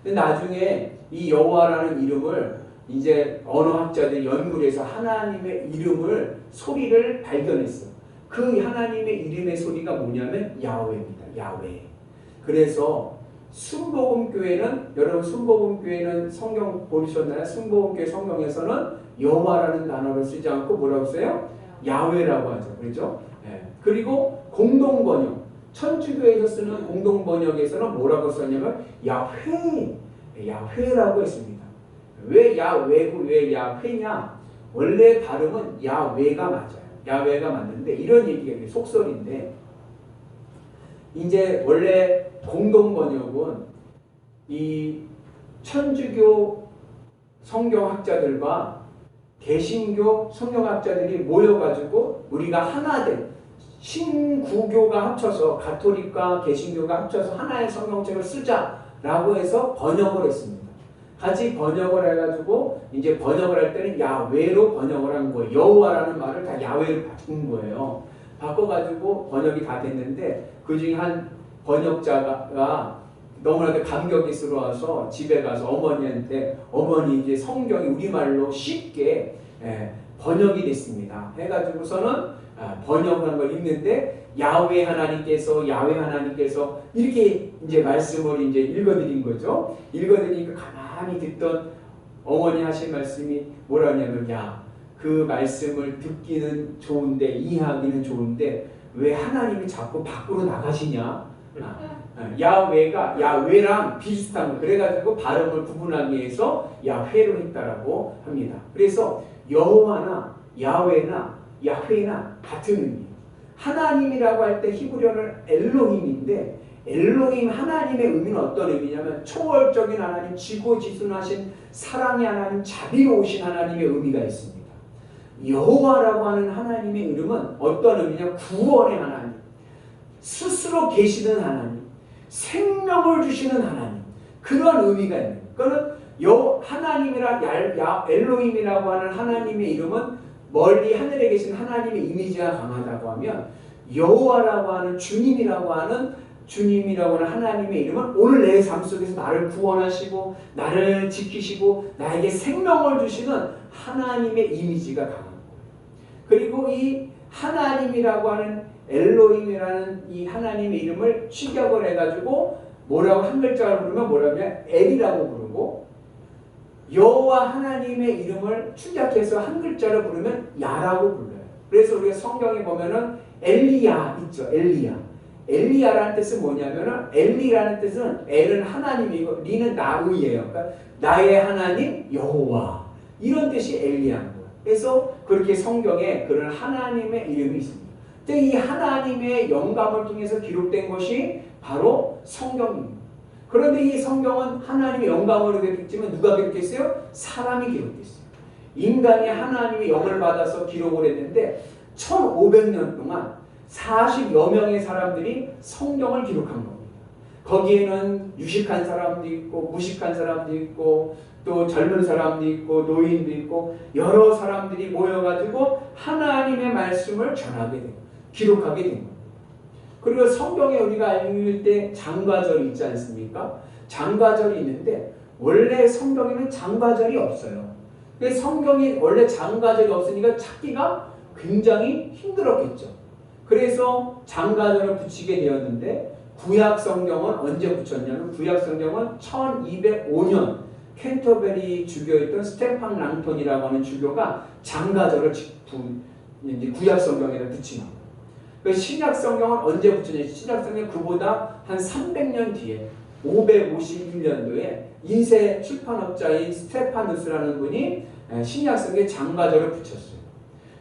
근데 나중에 이 여호와라는 이름을 이제 언어학자들이 연구를 해서 하나님의 이름을 소리를 발견했어요. 그 하나님의 이름의 소리가 뭐냐면 야훼입니다. 야훼. 그래서 순복음교회는 여러분 순복음교회는 성경 보셨나요? 순복음교회 성경에서는 여호와라는 단어를 쓰지 않고 뭐라고 써요? 야훼라고 하죠. 그렇죠? 그리고 공동번역 천주교에서 쓰는 공동번역에서는 뭐라고 썼냐면 야훼라고 했습니다. 왜 야훼고 왜 야훼냐? 원래 발음은 야훼가 맞아요. 야훼가 맞는데 이런 얘기가 속설인데 이제 원래 공동번역은 이 천주교 성경학자들과 개신교 성경학자들이 모여가지고 우리가 하나 된 신구교가 합쳐서 가톨릭과 개신교가 합쳐서 하나의 성경책을 쓰자라고 해서 번역을 했습니다. 같이 번역을 해가지고 이제 번역을 할 때는 야훼로 번역을 한 거예요. 여호와라는 말을 다 야훼로 바꾼 거예요. 바꿔가지고 번역이 다 됐는데 그 중에 한 번역자가 너무나도 감격스러워서 집에 가서 어머니한테 어머니 이제 성경이 우리말로 쉽게 번역이 됐습니다. 해가지고서는 번역한 걸 읽는데 야훼 하나님께서 이렇게 이제 말씀을 이제 읽어드린 거죠. 읽어드리니까 가만히 듣던 어머니 하신 말씀이 뭐라냐면 그 말씀을 듣기는 좋은데 이해하기는 좋은데 왜 하나님이 자꾸 밖으로 나가시냐? 야훼가 야훼랑 비슷한 거 그래가지고 발음을 구분하기 위해서 야훼로 했다라고 합니다. 그래서 여호와나 야훼나 야훼나 같은 의미예요. 하나님이라고 할 때 히브리어는 엘로힘인데 엘로힘 하나님의 의미는 어떤 의미냐면 초월적인 하나님, 지고지순하신 사랑의 하나님, 자비로우신 하나님의 의미가 있습니다. 여호와라고 하는 하나님의 이름은 어떤 의미냐? 구원의 하나님, 스스로 계시는 하나님, 생명을 주시는 하나님, 그런 의미가 있는 거예요. 그거는 엘로힘이라고 하는 하나님의 이름은 멀리 하늘에 계신 하나님의 이미지가 강하다고 하면, 여호와라고 하는 주님이라고 하는 하나님의 이름은 오늘 내 삶 속에서 나를 구원하시고 나를 지키시고 나에게 생명을 주시는 하나님의 이미지가 강한 거예요. 그리고 이 하나님이라고 하는 엘로힘이라는 이 하나님의 이름을 축약을 해가지고 뭐라고 한 글자를 부르면 뭐라고 하면 엘이라고 부르고, 여호와 하나님의 이름을 축약해서 한 글자를 부르면 야라고 불러요. 그래서 우리가 성경에 보면은 엘리야 있죠. 엘리야라는 뜻은 뭐냐면은, 엘리라는 뜻은 엘은 하나님이고 리는 나우예요. 그러니까 나의 하나님 여호와, 이런 뜻이 엘리야인 거예요. 그래서 그렇게 성경에 그런 하나님의 이름이 있습니다. 이 하나님의 영감을 통해서 기록된 것이 바로 성경입니다. 그런데 이 성경은 하나님의 영감으로 기록했지만 누가 기록했어요? 사람이 기록했어요. 인간이 하나님의 영을 받아서 기록을 했는데 1500년 동안 40여 명의 사람들이 성경을 기록한 겁니다. 거기에는 유식한 사람도 있고 무식한 사람도 있고 또 젊은 사람도 있고 노인도 있고 여러 사람들이 모여가지고 하나님의 말씀을 전하게 되고 기록하게 된 겁니다. 그리고 성경에 우리가 읽을 때 장과절이 있지 않습니까? 장과절이 있는데 원래 성경에는 장과절이 없어요. 성경이 원래 장과절이 없으니까 찾기가 굉장히 힘들었겠죠. 그래서 장과절을 붙이게 되었는데, 구약 성경은 언제 붙였냐면 구약 성경은 1205년 캔터베리 주교였던 스테판 랑톤이라고 하는 주교가 장과절을 구약 성경에다 붙인 겁니다. 신약 성경은 언제 붙였냐? 신약 성경 그보다 한 300년 뒤에 551년도에 인쇄 출판업자인 스테파누스라는 분이 신약 성경에 장과절을 붙였어요.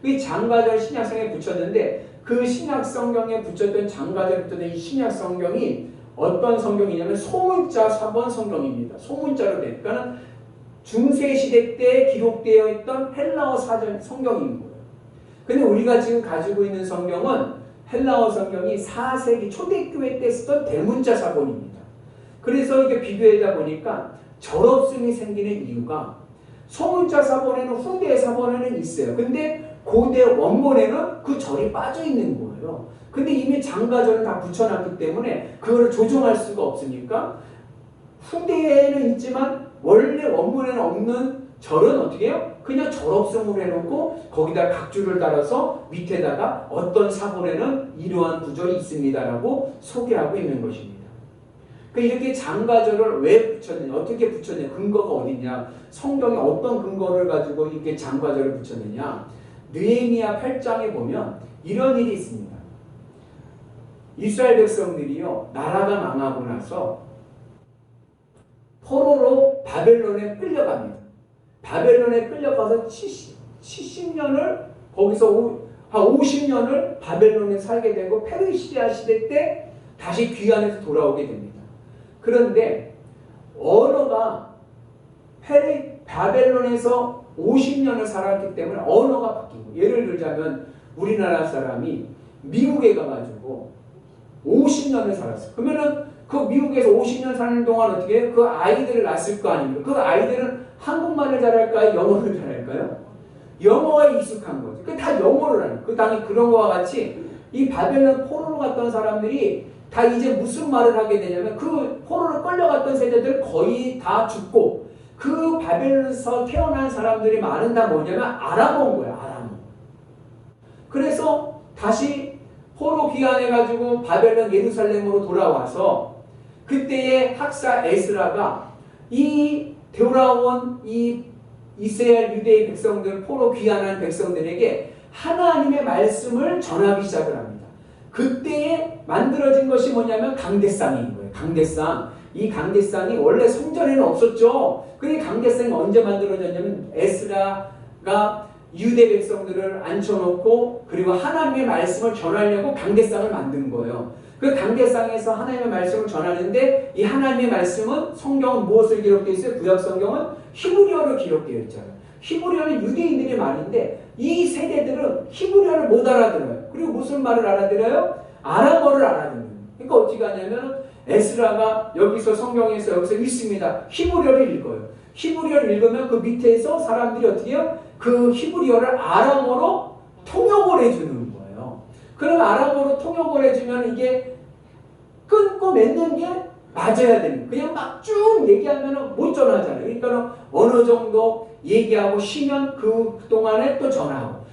이 장과절 신약 성경에 붙였는데, 그 신약 성경에 붙였던 장과절에 붙였던 이 신약 성경이 어떤 성경이냐면 소문자 사본 성경입니다. 소문자로 된, 그러니까 중세 시대 때 기록되어 있던 헬라어 사전 성경인 거예요. 근데 우리가 지금 가지고 있는 성경은 헬라어 성경이 4세기 초대교회 때 쓰던 대문자 사본입니다. 그래서 이게 비교하다 보니까 절없음이 생기는 이유가, 소문자 사본에는 후대 사본에는 있어요. 근데 고대 원본에는 그 절이 빠져 있는 거예요. 근데 이미 장과절은 다 붙여놨기 때문에 그거를 조정할 수가 없으니까 후대에는 있지만 원래 원본에는 없는 절은 어떻게 해요? 그냥 절없음으로 해놓고 거기다 각주를 달아서 밑에다가 어떤 사본에는 이러한 구절이 있습니다라고 소개하고 있는 것입니다. 이렇게 장과절을 왜 붙였느냐, 어떻게 붙였느냐, 근거가 어디냐, 성경에 어떤 근거를 가지고 이렇게 장과절을 붙였느냐. 느헤미야 8장에 보면 이런 일이 있습니다. 이스라엘 백성들이요, 나라가 망하고 나서 포로로 바벨론에 끌려갑니다. 바벨론에 끌려가서 70년을 거기서 한 50년을 바벨론에 살게 되고 페르시아 시대 때 다시 귀환해서 돌아오게 됩니다. 그런데 언어가 바벨론에서 50년을 살았기 때문에 언어가 바뀌고, 예를 들자면 우리나라 사람이 미국에 가가지고 50년을 살았어요. 그러면은 그 미국에서 50년 사는 동안 어떻게 해요? 그 아이들을 낳았을 거 아닙니까? 그 아이들은 한국말을 잘할까요? 영어를 잘할까요? 영어에 익숙한 거죠. 그 다 영어를 하는 거예요. 그 당시 그런 거와 같이 이 바벨론 포로로 갔던 사람들이 다 이제 무슨 말을 하게 되냐면, 그 포로로 끌려갔던 세대들 거의 다 죽고, 그 바벨론에서 태어난 사람들이 말은 다 뭐냐면 아람어인 거예요. 아람어. 그래서 다시 포로 귀환해가지고 바벨론 예루살렘으로 돌아와서 그때의 학사 에스라가 이 돌아온 이 이스라엘 유대의 백성들, 포로 귀환한 백성들에게 하나님의 말씀을 전하기 시작을 합니다. 그때에 만들어진 것이 뭐냐면 강대상인 거예요. 강대상. 이 강대상이 원래 성전에는 없었죠. 근데 강대상이 언제 만들어졌냐면 에스라가 유대 백성들을 앉혀놓고 그리고 하나님의 말씀을 전하려고 강대상을 만든 거예요. 그 강대상에서 하나님의 말씀을 전하는데, 이 하나님의 말씀은 성경은 무엇을 기록되어 있어요? 구약 성경은 히브리어로 기록되어 있잖아요. 히브리어는 유대인들의 말인데 이 세대들은 히브리어를 못 알아들어요. 그리고 무슨 말을 알아들어요? 아람어를 알아듣는. 그러니까 어떻게 하냐면 에스라가 여기서 성경에서 여기서 읽습니다. 히브리어를 읽어요. 히브리어를 읽으면 그 밑에서 사람들이 어떻게 해요? 그 히브리어를 아람어로 통역을 해주는 거예요. 그럼 아람어로 통역을 해주면 이게 끊고 맺는 게 맞아야 되는 거예요. 그냥 막 쭉 얘기하면 못 전하잖아요. 그러니까 어느 정도 얘기하고 쉬면 그 동안에 또 전하고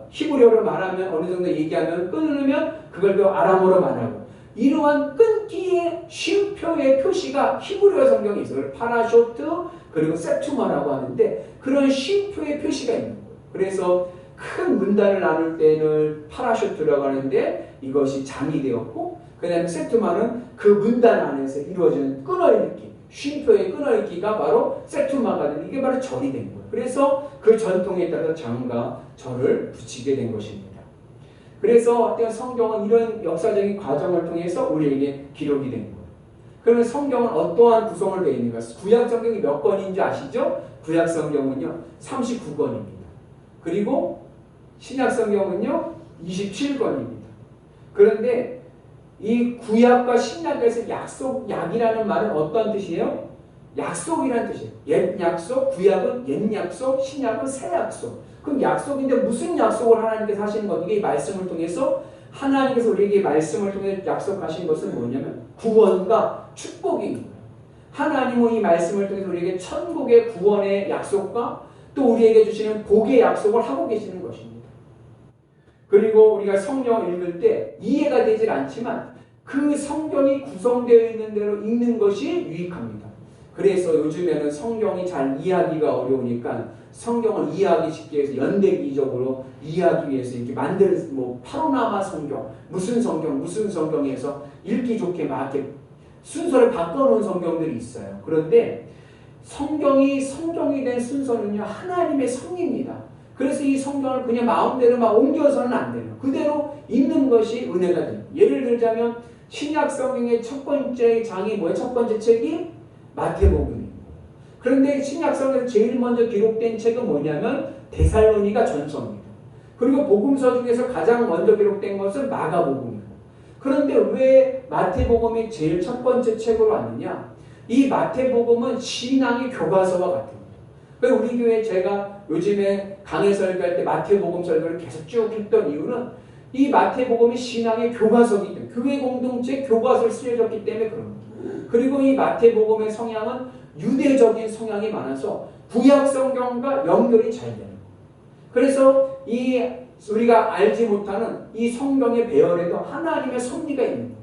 히브리어로 말하면 어느 정도 얘기하면 끊으면 그걸 또 아람어로 말하고 이러한 끊기의 쉼표의 표시가 히브리어 성경에 있어요. 파라쇼트 그리고 세투마라고 하는데 그런 쉼표의 표시가 있는 거예요. 그래서 큰 문단을 나눌 때는 파라쇼트라고 하는데 이것이 장이 되었고 그 다음에 세투마는 그 문단 안에서 이루어지는 끊어읽기 쉼표의 끊어읽기가 바로 세투마가 되는 이게 바로 절이 된 거예요. 그래서 그 전통에 따라서 장과 절을 붙이게 된 것입니다. 그래서 성경은 이런 역사적인 과정을 통해서 우리에게 기록이 된 거예요. 그러면 성경은 어떠한 구성을 되어 있는가? 구약 성경이 몇 권인지 아시죠? 구약 성경은요 39권입니다. 그리고 신약 성경은요 27권입니다. 그런데 이 구약과 신약에서 약이라는 말은 어떤 뜻이에요? 약속이라는 뜻이에요. 옛 약속, 구약은 옛 약속, 신약은 새 약속. 그럼 약속인데 무슨 약속을 하나님께서 하시는 것? 이게 말씀을 통해서 하나님께서 우리에게 말씀을 통해 약속하신 것은 뭐냐면 구원과 축복인 거예요. 하나님은 이 말씀을 통해서 우리에게 천국의 구원의 약속과 또 우리에게 주시는 복의 약속을 하고 계시는 것입니다. 그리고 우리가 성경을 읽을 때 이해가 되질 않지만 그 성경이 구성되어 있는 대로 읽는 것이 유익합니다. 그래서 요즘에는 성경이 잘 이해하기가 어려우니까 성경을 이해하기 쉽게 해서 연대기적으로 이해하기 위해서 이렇게 파로나마 성경, 무슨 성경에서 읽기 좋게 막 이렇게 순서를 바꿔놓은 성경들이 있어요. 그런데 성경이 된 순서는요 하나님의 성입니다. 그래서 이 성경을 그냥 마음대로 막 옮겨서는 안 돼요. 그대로 읽는 것이 은혜가 돼요. 예를 들자면 신약 성경의 첫 번째 장이 뭐예요? 첫 번째 책이 마태복음입니다. 그런데 신약 성경에서 제일 먼저 기록된 책은 뭐냐면 데살로니가 전서입니다. 그리고 복음서 중에서 가장 먼저 기록된 것은 마가복음입니다. 그런데 왜 마태복음이 제일 첫 번째 책으로 왔느냐? 이 마태복음은 신앙의 교과서와 같은 거예요. 우리 교회 제가 요즘에 강해 설교할 때 마태복음 설교를 계속 쭉 했던 이유는 이 마태복음이 신앙의 교과서이기 때문에 교회 공동체 교과서를 쓰여졌기 때문에 그런 거예요. 그리고 이 마태복음의 성향은 유대적인 성향이 많아서 구약 성경과 연결이 잘 되는 거예요. 그래서 우리가 알지 못하는 이 성경의 배열에도 하나님의 섭리가 있는 거예요.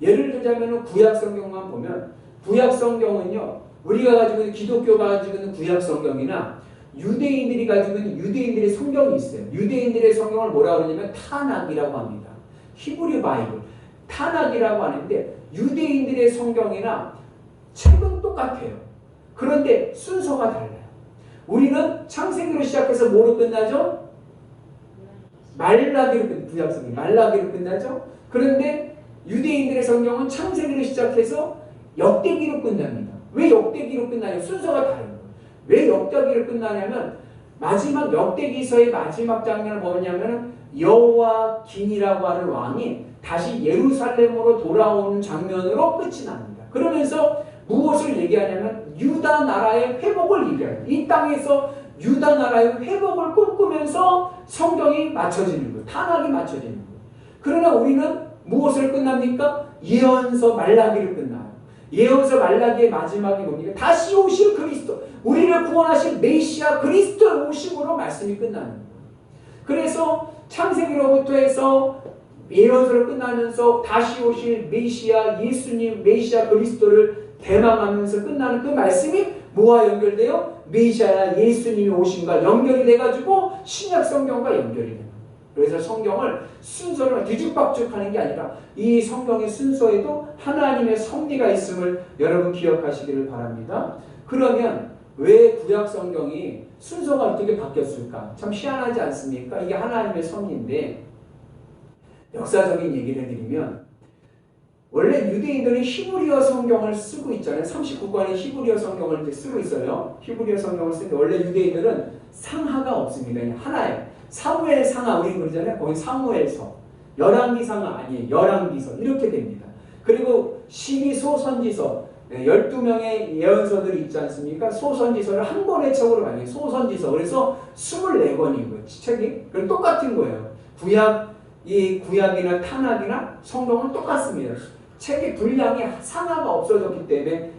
예를 들자면 구약 성경만 보면 구약 성경은요 우리가 가지고 있는 기독교가 가지고 있는 구약 성경이나 유대인들이 가지고 있는 유대인들의 성경이 있어요. 유대인들의 성경을 뭐라고 하냐면 타낙이라고 합니다. 히브리 바이블 타낙이라고 하는데 유대인들의 성경이나 책은 똑같아요. 그런데 순서가 달라요. 우리는 창세기로 시작해서 뭐로 끝나죠? 말라기로 구약 성경 말라기로 끝나죠. 그런데 유대인들의 성경은 창세기로 시작해서 역대기로 끝납니다. 왜 역대기로 끝나냐? 순서가 다른 거예요. 왜 역대기로 끝나냐면 마지막 역대기서의 마지막 장면을 뭐냐면 여호와긴이라고 하는 왕이 다시 예루살렘으로 돌아오는 장면으로 끝이 납니다. 그러면서 무엇을 얘기하냐면 유다 나라의 회복을 얘기해요. 이 땅에서 유다 나라의 회복을 꿈꾸면서 성경이 맞춰지는 거예요. 타락이 맞춰지는 거예요. 그러나 우리는 무엇을 끝납니까? 예언서 말라기를 끝나요. 예언서 말라기의 마지막이 뭡니까? 다시 오실 그리스도, 우리를 구원하실 메시아 그리스도의 오심으로 말씀이 끝나는 거예요. 그래서 창세기로부터 해서 예언서를 끝나면서 다시 오실 메시아 예수님, 메시아 그리스도를 대망하면서 끝나는 그 말씀이 뭐와 연결돼요? 메시아 예수님이 오심과 연결이 돼가지고 신약 성경과 연결이 돼요. 그래서 성경을 순서를 뒤죽박죽하는 게 아니라 이 성경의 순서에도 하나님의 섭리가 있음을 여러분 기억하시기를 바랍니다. 그러면 왜 구약 성경이 순서가 어떻게 바뀌었을까? 참 희한하지 않습니까? 이게 하나님의 섭리인데 역사적인 얘기를 해드리면 원래 유대인들은 히브리어 성경을 쓰고 있잖아요. 39권의 히브리어 성경을 이제 쓰고 있어요. 히브리어 성경을 쓰는데 원래 유대인들은 상하가 없습니다. 그냥 하나예요. 사무엘 상하 우리 그러잖아요. 거기 사무엘서, 열왕기 상하 아니에요. 열왕기서 이렇게 됩니다. 그리고 12소선지서 12명의 예언서들이 있지 않습니까? 소선지서를 한 권의 책으로 많이 해요. 소선지서. 그래서 24권인 거예요. 책이. 그럼 똑같은 거예요. 구약이나 타락이나 성경은 똑같습니다. 책의 분량이 하나가 없어졌기 때문에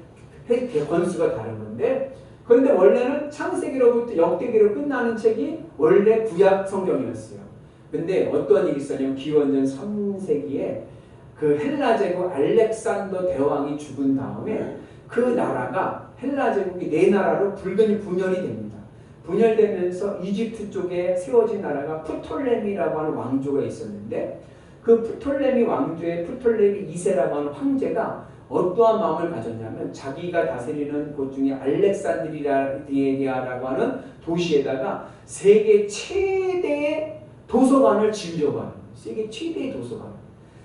권수가 다른 건데, 그런데 원래는 창세기로부터 역대기로 끝나는 책이 원래 구약 성경이었어요. 근데 어떤 일이 있었냐면 기원전 3세기에 그 헬라 제국 알렉산더 대왕이 죽은 다음에 그 나라가 헬라 제국이 네 나라로 분열이 됩니다. 분열되면서 이집트 쪽에 세워진 나라가 프톨레미라고 하는 왕조가 있었는데, 그 프톨레미 왕조의 프톨레미 2세라고 하는 황제가 어떠한 마음을 가졌냐면 자기가 다스리는 곳 중에 알렉산드리아라고 하는 도시에다가 세계 최대의 도서관을 지으려고 하는 거예요. 세계 최대의 도서관.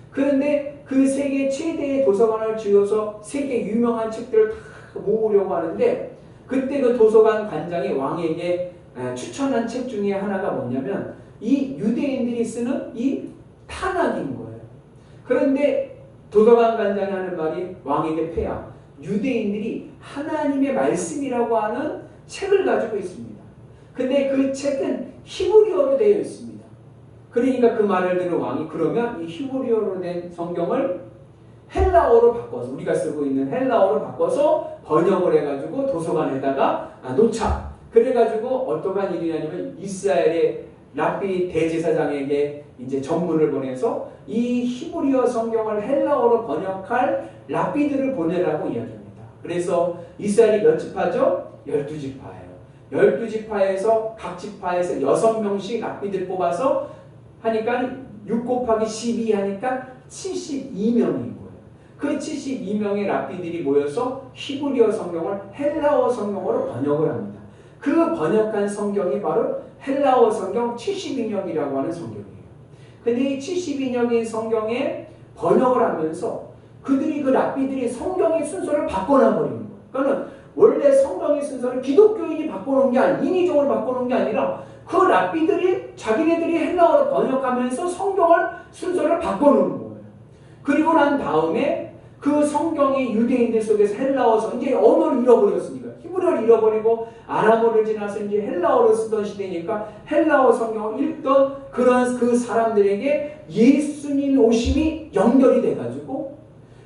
그런데 그 세계 최대의 도서관을 지어서 세계 유명한 책들을 다 모으려고 하는데, 그때 그 도서관 관장이 왕에게 추천한 책 중에 하나가 뭐냐면 이 유대인들이 쓰는 이 타락인 거예요. 그런데 도서관 관장이 하는 말이 왕에게 폐하. 유대인들이 하나님의 말씀이라고 하는 책을 가지고 있습니다. 근데 그 책은 히브리어로 되어 있습니다. 그러니까 그 말을 들은 왕이 그러면 이 히브리어로 된 성경을 헬라어로 바꿔서, 우리가 쓰고 있는 헬라어로 바꿔서 번역을 해가지고 도서관에다가 놓자. 그래가지고 어떠한 일이냐면 이스라엘의 랍비 대제사장에게 이제 전문을 보내서 이 히브리어 성경을 헬라어로 번역할 랍비들을 보내라고 이야기합니다. 그래서 이스라엘이 몇 지파죠? 12지파예요. 12지파에서 각 지파에서 6명씩 랍비들 뽑아서 하니까 6 곱하기 12 하니까 72명인 거예요. 그 72명의 랍비들이 모여서 히브리어 성경을 헬라어 성경으로 번역을 합니다. 그 번역한 성경이 바로 헬라어 성경 72년이라고 하는 성경이에요. 근데 이 72년의 성경에 번역을 하면서 그들이 그 랍비들이 성경의 순서를 바꿔놔버리는 거예요. 그러니까 원래 성경의 순서를 기독교인이 바꿔놓은 게 아니라, 인위적으로 바꿔놓은 게 아니라 그 랍비들이 자기네들이 헬라어로 번역하면서 성경을 순서를 바꿔놓은 거예요. 그리고 난 다음에 그 성경이 유대인들 속에서 헬라어서 이제 언어를 잃어버렸으니까 히브리어를 잃어버리고 아람어를 지나서 이제 헬라어를 쓰던 시대니까 헬라어 성경을 읽던 그런 그 사람들에게 예수님 오심이 연결이 돼가지고,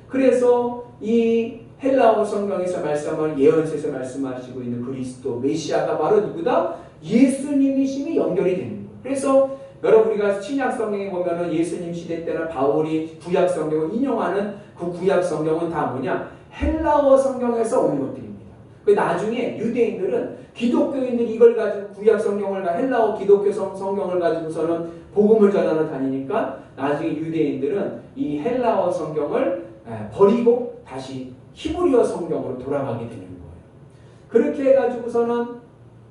그래서 이 헬라어 성경에서 말씀하는 예언서에서 말씀하시고 있는 그리스도 메시아가 바로 누구다? 예수님이심이 연결이 되는 거예요. 그래서 여러분 우리가 신약 성경에 보면은 예수님 시대 때는 바울이 구약 성경을 인용하는 그 구약 성경은 다 뭐냐? 헬라어 성경에서 온 것들입니다. 그 나중에 유대인들은 기독교인들이 이걸 가지고 구약 성경을 헬라어 기독교 성경을 가지고서는 복음을 전하러 다니니까 나중에 유대인들은 이 헬라어 성경을 버리고 다시 히브리어 성경으로 돌아가게 되는 거예요. 그렇게 해가지고서는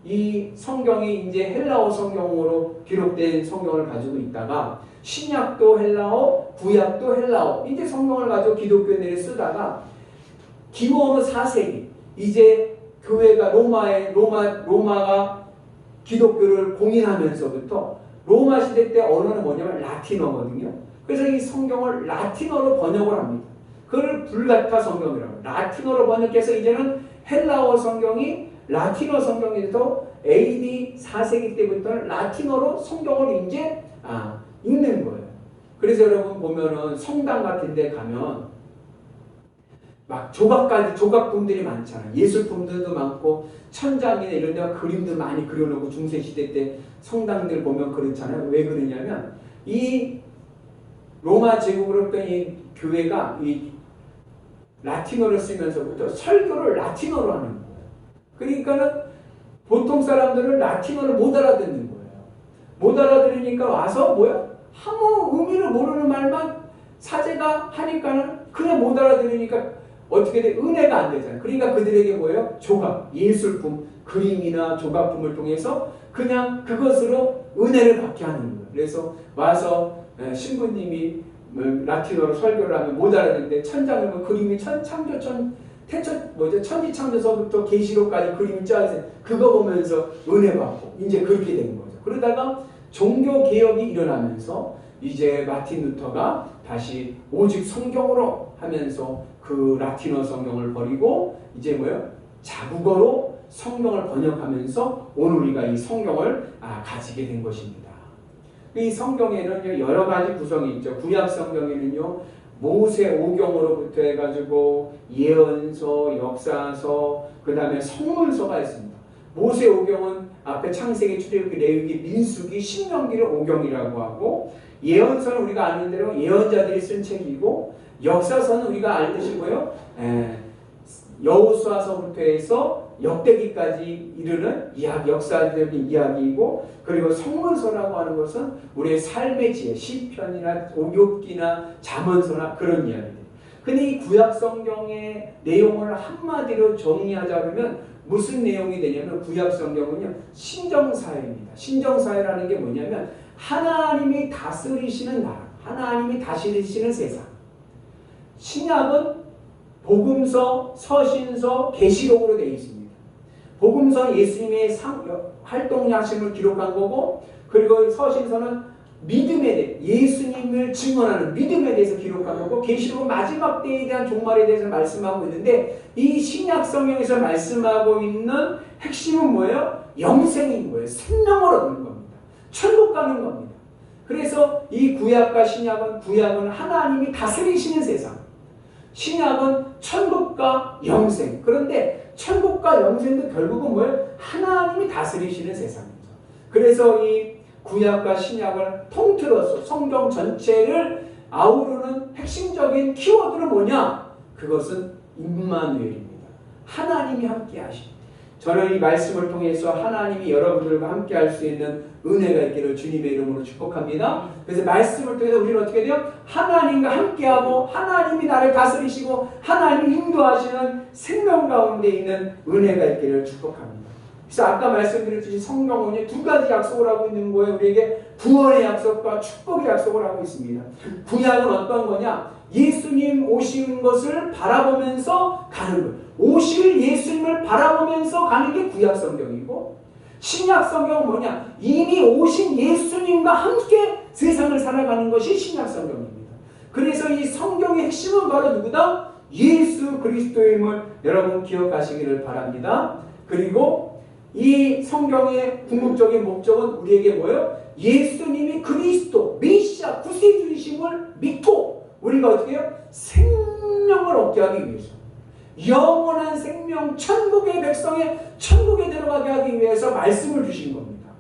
이 성경이 이제 헬라어 성경으로 기록된 성경을 가지고 있다가 신약도 헬라어, 구약도 헬라어, 이제 성경을 가지고 기독교인들이 쓰다가 기원후 4세기 이제 교회가 로마가 기독교를 공인하면서부터 로마 시대 때 언어는 뭐냐면 라틴어거든요. 그래서 이 성경을 라틴어로 번역을 합니다. 그걸 불가타 성경이라고. 라틴어로 번역해서 이제는 헬라어 성경이 라틴어 성경이 돼서 AD 4세기 때부터는 라틴어로 성경을 이제 읽는 거예요. 그래서 여러분 보면은 성당 같은 데 가면 막 조각품들이 많잖아요. 예술품들도 많고 천장이나 이런 데가 그림도 많이 그려놓고 중세시대 때 성당들 보면 그렇잖아요. 왜 그러냐면 이 로마 제국으로부터 이 교회가 이 라틴어를 쓰면서부터 설교를 라틴어로 하는 거예요. 그러니까는 보통 사람들은 라틴어를 못 알아듣는 거예요. 못 알아들으니까 와서 아무 의미를 모르는 말만 사제가 하니까는 그냥 못 알아들으니까 어떻게 돼? 은혜가 안 되잖아요. 그러니까 그들에게 조각, 예술품, 그림이나 조각품을 통해서 그냥 그것으로 은혜를 받게 하는 거예요. 그래서 와서 신부님이 라틴어로 설교를 하면 못 알아듣는데 천장을 보면 그림이 천지창조서부터 계시록까지 그림이 짜여서 그거 보면서 은혜 받고 이제 그렇게 된 거죠. 그러다가 종교 개혁이 일어나면서 이제 마틴 루터가 다시 오직 성경으로 하면서 그 라틴어 성경을 버리고 이제 자국어로 성경을 번역하면서 오늘 우리가 이 성경을 가지게 된 것입니다. 이 성경에는 여러 가지 구성이 있죠. 구약 성경에는요, 모세 오경으로부터 해가지고 예언서, 역사서, 그 다음에 성문서가 있습니다. 모세 오경은 앞에 창세기, 출애굽기, 레위기, 민수기, 신명기를 오경이라고 하고, 예언서는 우리가 아는 대로 예언자들이 쓴 책이고, 역사서는 우리가 알듯이 여호수아서부터 해서 역대기까지 이르는 역사적인 이야기이고, 그리고 성문서라고 하는 것은 우리의 삶의 지혜, 시편이나 욥기나 잠언서나 그런 이야기들. 근데 이 구약 성경의 내용을 한마디로 정리하자면 무슨 내용이 되냐면, 구약 성경은요, 신정사회입니다. 신정사회라는 게 뭐냐면 하나님이 다스리시는 나라, 하나님이 다스리시는 세상. 신약은 복음서, 서신서, 계시록으로 되어 있습니다. 복음서 예수님의 활동하심을 기록한 거고, 그리고 서신서는 믿음에 대해, 예수님을 증언하는 믿음에 대해서 기록한 거고, 계시록은 마지막 때에 대한 종말에 대해서 말씀하고 있는데, 이 신약 성경에서 말씀하고 있는 핵심은 뭐예요? 영생인 거예요. 생명을 얻는 겁니다. 천국 가는 겁니다. 그래서 이 구약과 신약은, 구약은 하나님이 다스리시는 세상, 신약은 천국과 영생. 그런데 천국과 영생도 결국은 뭐예요? 하나님이 다스리시는 세상입니다. 그래서 이 구약과 신약을 통틀어서 성경 전체를 아우르는 핵심적인 키워드는 뭐냐? 그것은 임마누엘입니다. 하나님이 함께 하십니다. 저는 이 말씀을 통해서 하나님이 여러분들과 함께 할 수 있는 은혜가 있기를 주님의 이름으로 축복합니다. 그래서 말씀을 통해서 우리는 어떻게 돼요? 하나님과 함께하고 하나님이 나를 다스리시고 하나님이 인도하시는 생명 가운데 있는 은혜가 있기를 축복합니다. 그래서 아까 말씀드렸듯이 성경은 두 가지 약속을 하고 있는 거예요. 우리에게 구원의 약속과 축복의 약속을 하고 있습니다. 구약은 어떤 거냐? 예수님 오시는 것을 바라보면서 가는 거예요. 오실 예수님을 바라보면서 가는 게 구약 성경이고, 신약 성경은 뭐냐? 이미 오신 예수님과 함께 세상을 살아가는 것이 신약 성경입니다. 그래서 이 성경의 핵심은 바로 누구다? 예수 그리스도임을 여러분 기억하시기를 바랍니다. 그리고 이 성경의 궁극적인 목적은 우리에게 뭐예요? 예수님이 그리스도, 메시아, 구세주이심을 믿고 우리가 어떻게 해요? 생명을 얻게 하기 위해서, 영원한 생명, 천국의 백성의 천국에 들어가게 하기 위해서 말씀을 주신 겁니다.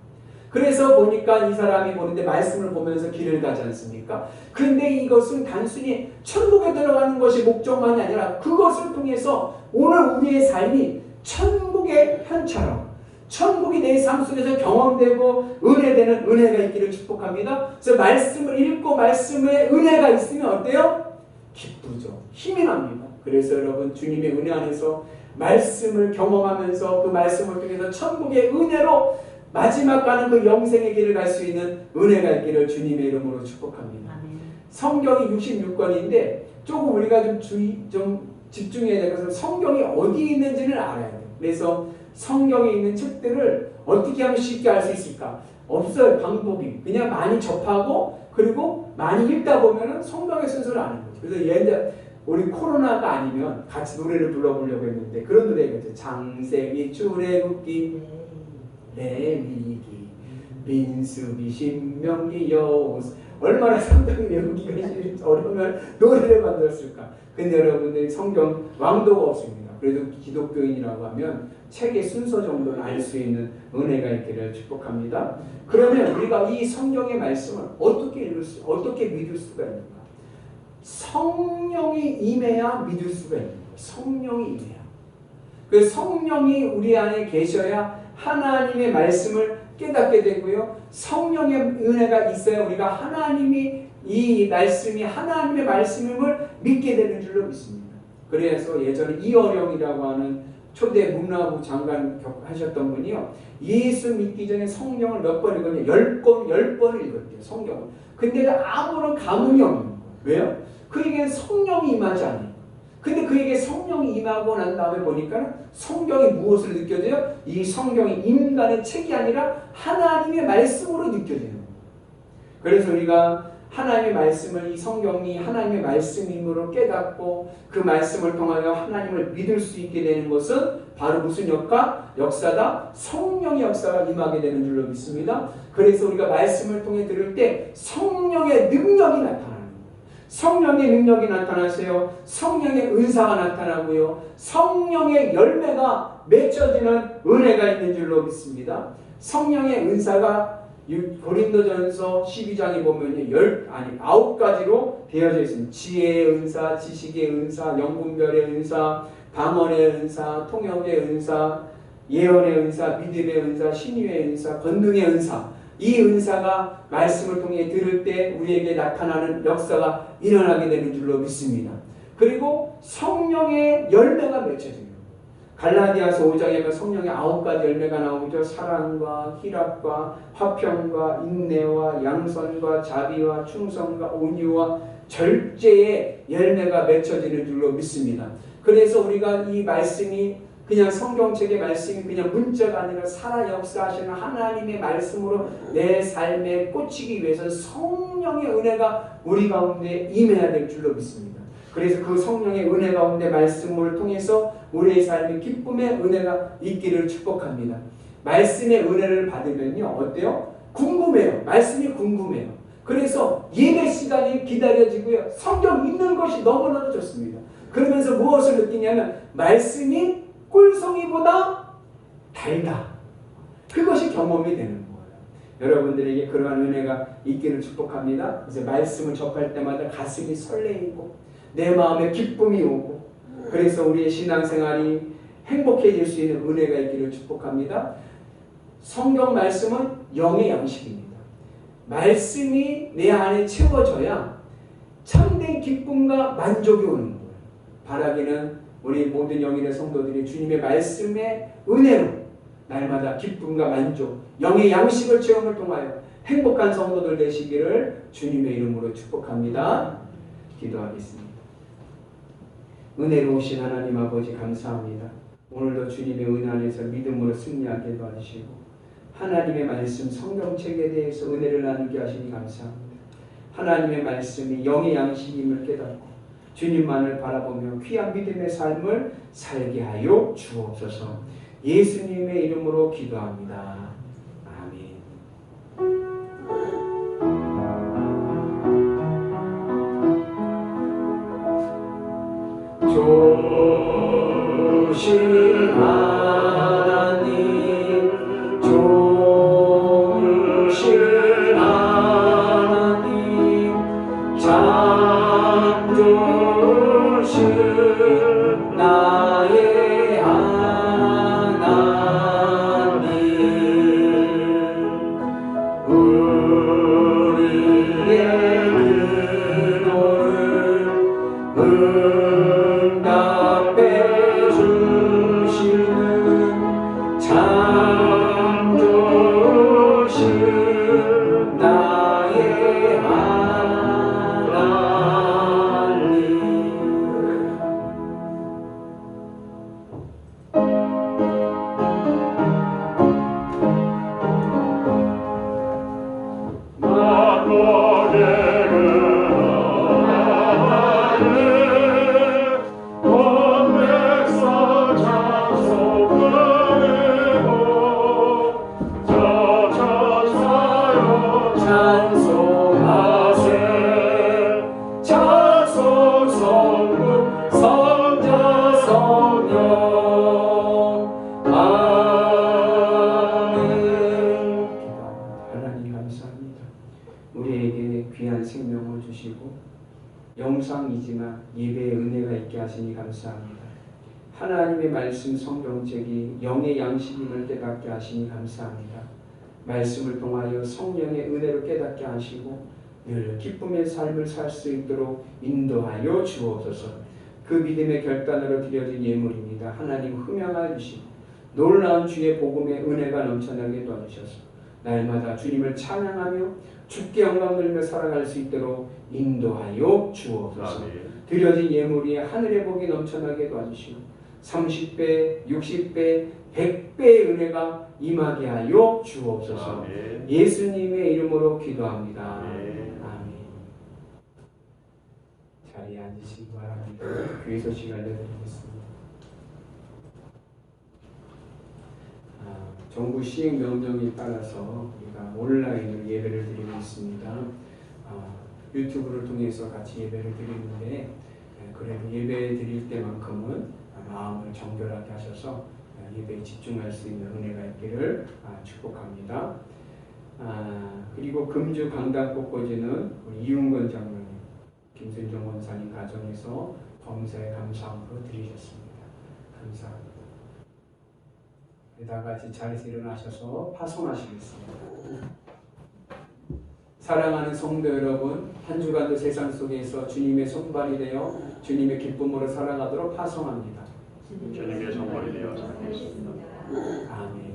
그래서 보니까 이 사람이 보는데 말씀을 보면서 길을 가지 않습니까? 그런데 이것은 단순히 천국에 들어가는 것이 목적만이 아니라 그것을 통해서 오늘 우리의 삶이 천국의 현처럼, 천국이 내 삶 속에서 경험되고 은혜되는 은혜가 있기를 축복합니다. 그래서 말씀을 읽고 말씀에 은혜가 있으면 어때요? 기쁘죠. 힘이 납니다. 그래서 여러분, 주님의 은혜 안에서 말씀을 경험하면서 그 말씀을 통해서 천국의 은혜로 마지막 가는 그 영생의 길을 갈 수 있는 은혜가 있기를 주님의 이름으로 축복합니다. 성경이 66권인데 조금 우리가 좀 집중해야 될 것은 성경이 어디 있는지를 알아야 돼요. 그래서 성경에 있는 책들을 어떻게 하면 쉽게 알 수 있을까? 없어요. 방법이. 그냥 많이 접하고 그리고 많이 읽다 보면 성경의 순서를 아는 거죠. 그래서 예를 우리 코로나가 아니면 같이 노래를 불러보려고 했는데 그런 노래가 있죠. 창세기, 출애굽기, 레위기, 민수기, 신명기, 여호수아. 얼마나 성경 외우기가 어려우면 노래를 만들었을까. 근데 여러분들 성경 왕도가 없습니다. 그래도 기독교인이라고 하면 책의 순서 정도는 알 수 있는 은혜가 있기를 축복합니다. 그러면 우리가 이 성경의 말씀을 어떻게 어떻게 믿을 수가 있는가? 성령이 임해야 믿을 수가 있는 거예요. 성령이 임해야. 그 성령이 우리 안에 계셔야 하나님의 말씀을 깨닫게 되고요. 성령의 은혜가 있어야 우리가 하나님이 이 말씀이 하나님의 말씀임을 믿게 되는 줄로 믿습니다. 그래서 예전에 이어령이라고 하는 초대 문화부 장관 하셨던 분이요. 예수 믿기 전에 성경을 몇 번 읽었냐? 10번을 읽었대요. 성경을. 근데 아무런 감흥이 없는 거예요. 왜요? 그에게 성령이 임하지 않아요. 근데 그에게 성령이 임하고 난 다음에 보니까 성경이 무엇을 느껴져요? 이 성경이 인간의 책이 아니라 하나님의 말씀으로 느껴지는 거예요. 그래서 우리가 하나님의 말씀을 이 성경이 하나님의 말씀임으로 깨닫고 그 말씀을 통하여 하나님을 믿을 수 있게 되는 것은 바로 무슨 역사다? 성령의 역사가 임하게 되는 줄로 믿습니다. 그래서 우리가 말씀을 통해 들을 때 성령의 능력이 나타나는 거예요. 성령의 능력이 나타나세요. 성령의 은사가 나타나고요. 성령의 열매가 맺혀지는 은혜가 있는 줄로 믿습니다. 성령의 은사가 고린도전서 12장에 보면 9가지로 되어져 있습니다. 지혜의 은사, 지식의 은사, 영분별의 은사, 방언의 은사, 통역의 은사, 예언의 은사, 믿음의 은사, 신유의 은사, 권능의 은사. 이 은사가 말씀을 통해 들을 때 우리에게 나타나는 역사가 일어나게 되는 줄로 믿습니다. 그리고 성령의 열매가 맺혀집니다. 갈라디아서 5장에 성령의 9가지 열매가 나오죠. 사랑과 희락과 화평과 인내와 양선과 자비와 충성과 온유와 절제의 열매가 맺혀지는 줄로 믿습니다. 그래서 우리가 이 말씀이 그냥 성경책의 말씀이 그냥 문자가 아니라 살아 역사하시는 하나님의 말씀으로 내 삶에 꽂히기 위해서 성령의 은혜가 우리 가운데 임해야 될 줄로 믿습니다. 그래서 그 성령의 은혜 가운데 말씀을 통해서 우리의 삶에 기쁨의 은혜가 있기를 축복합니다. 말씀의 은혜를 받으면요 어때요? 궁금해요. 말씀이 궁금해요. 그래서 예배 시간이 기다려지고요. 성경 읽는 것이 너무나도 좋습니다. 그러면서 무엇을 느끼냐면 말씀이 꿀송이보다 달다. 그것이 경험이 되는 거예요. 여러분들에게 그러한 은혜가 있기를 축복합니다. 이제 말씀을 접할 때마다 가슴이 설레이고 내 마음에 기쁨이 오고 그래서 우리의 신앙생활이 행복해질 수 있는 은혜가 있기를 축복합니다. 성경 말씀은 영의 양식입니다. 말씀이 내 안에 채워져야 참된 기쁨과 만족이 오는 거예요. 바라기는 우리 모든 영인의 성도들이 주님의 말씀의 은혜로 날마다 기쁨과 만족, 영의 양식을 체험을 통하여 행복한 성도들 되시기를 주님의 이름으로 축복합니다. 기도하겠습니다. 은혜로우신 하나님 아버지 감사합니다. 오늘도 주님의 은혜 안에서 믿음으로 승리하게 도와주시고 하나님의 말씀 성경책에 대해서 은혜를 나누게 하시니 감사합니다. 하나님의 말씀이 영의 양식임을 깨닫고 주님만을 바라보며 귀한 믿음의 삶을 살게 하여 주옵소서. 예수님의 이름으로 기도합니다. 아멘. 조신 하나님, 조신 하나님, 참 조신 나의 하나님, 우리의 기도를 응답해 주시는 참 좋으신 나의 하나님. 우리에게 귀한 생명을 주시고 영상이지만 예배의 은혜가 있게 하시니 감사합니다. 하나님의 말씀 성경책이 영의 양식임을 깨닫게 하시니 감사합니다. 말씀을 통하여 성령의 은혜로 깨닫게 하시고 늘 기쁨의 삶을 살 수 있도록 인도하여 주옵소서. 그 믿음의 결단으로 드려진 예물입니다. 하나님 흠양하여 주시고 놀라운 주의 복음의 은혜가 넘쳐나게 도와주셔서 날마다 주님을 찬양하며 주께 영광 돌리며 살아갈 수 있도록 인도하여 주옵소서. 드려진 예물이 하늘의 복이 넘쳐나게 도와주시고 30배, 60배, 100배의 은혜가 임하게 하여 주옵소서. 예수님의 이름으로 기도합니다. 아멘. 자리에 앉으시기 바랍니다. 교회 소식 알려드리겠습니다. 정부 시행 명령에 따라서 우리가 온라인으로 예배를 드리고 있습니다. 유튜브를 통해서 같이 예배를 드리는데 그래도 예배 드릴 때만큼은 마음을 정결하게 하셔서 예배에 집중할 수 있는 은혜가 있기를 축복합니다. 그리고 금주 강단 꽃꽂이는 우리 이윤건 장로님, 김순정 원사님 가정에서 범사에 감사함으로 드리셨습니다. 감사합니다. 다 같이 자리에서 일어나셔서 파송하시겠습니다. 사랑하는 성도 여러분, 한 주간도 세상 속에서 주님의 손발이 되어 주님의 기쁨으로 살아가도록 파송합니다. 주님의 선물이 되어 살겠습니다. 아멘.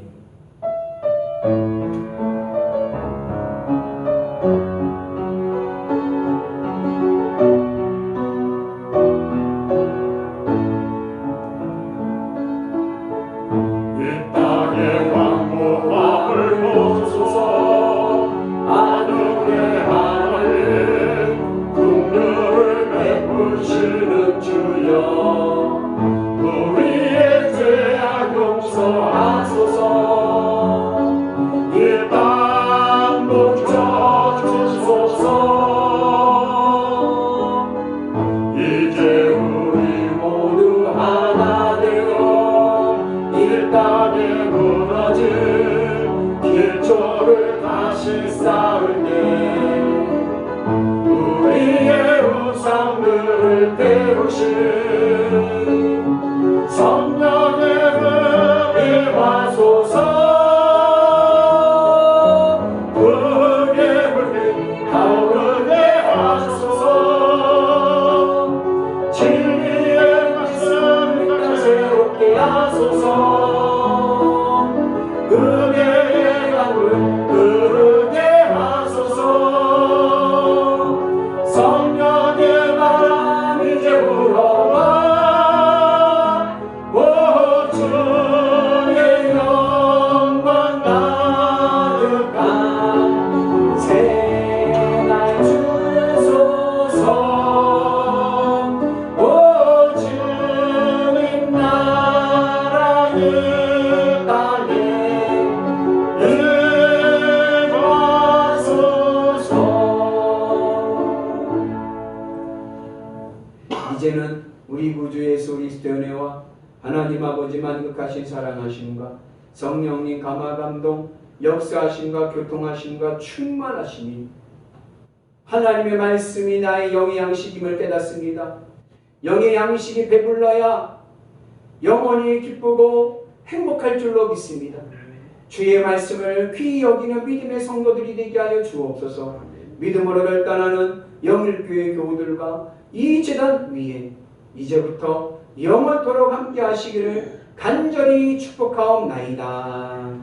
이제는 우리 구주 예수 그리스도의 은혜와 하나님 아버지 만극하신 사랑하심과 성령님 감화감동 역사하심과 교통하심과 충만하심이 하나님의 말씀이 나의 영의 양식임을 깨닫습니다. 영의 양식이 배불러야 영원히 기쁘고 행복할 줄로 믿습니다. 주의 말씀을 귀히 여기는 믿음의 성도들이 되게 하여 주옵소서. 믿음으로 결단하는 영일교회 교우들과 이 제단 위에 이제부터 영원토록 함께 하시기를 간절히 축복하옵나이다.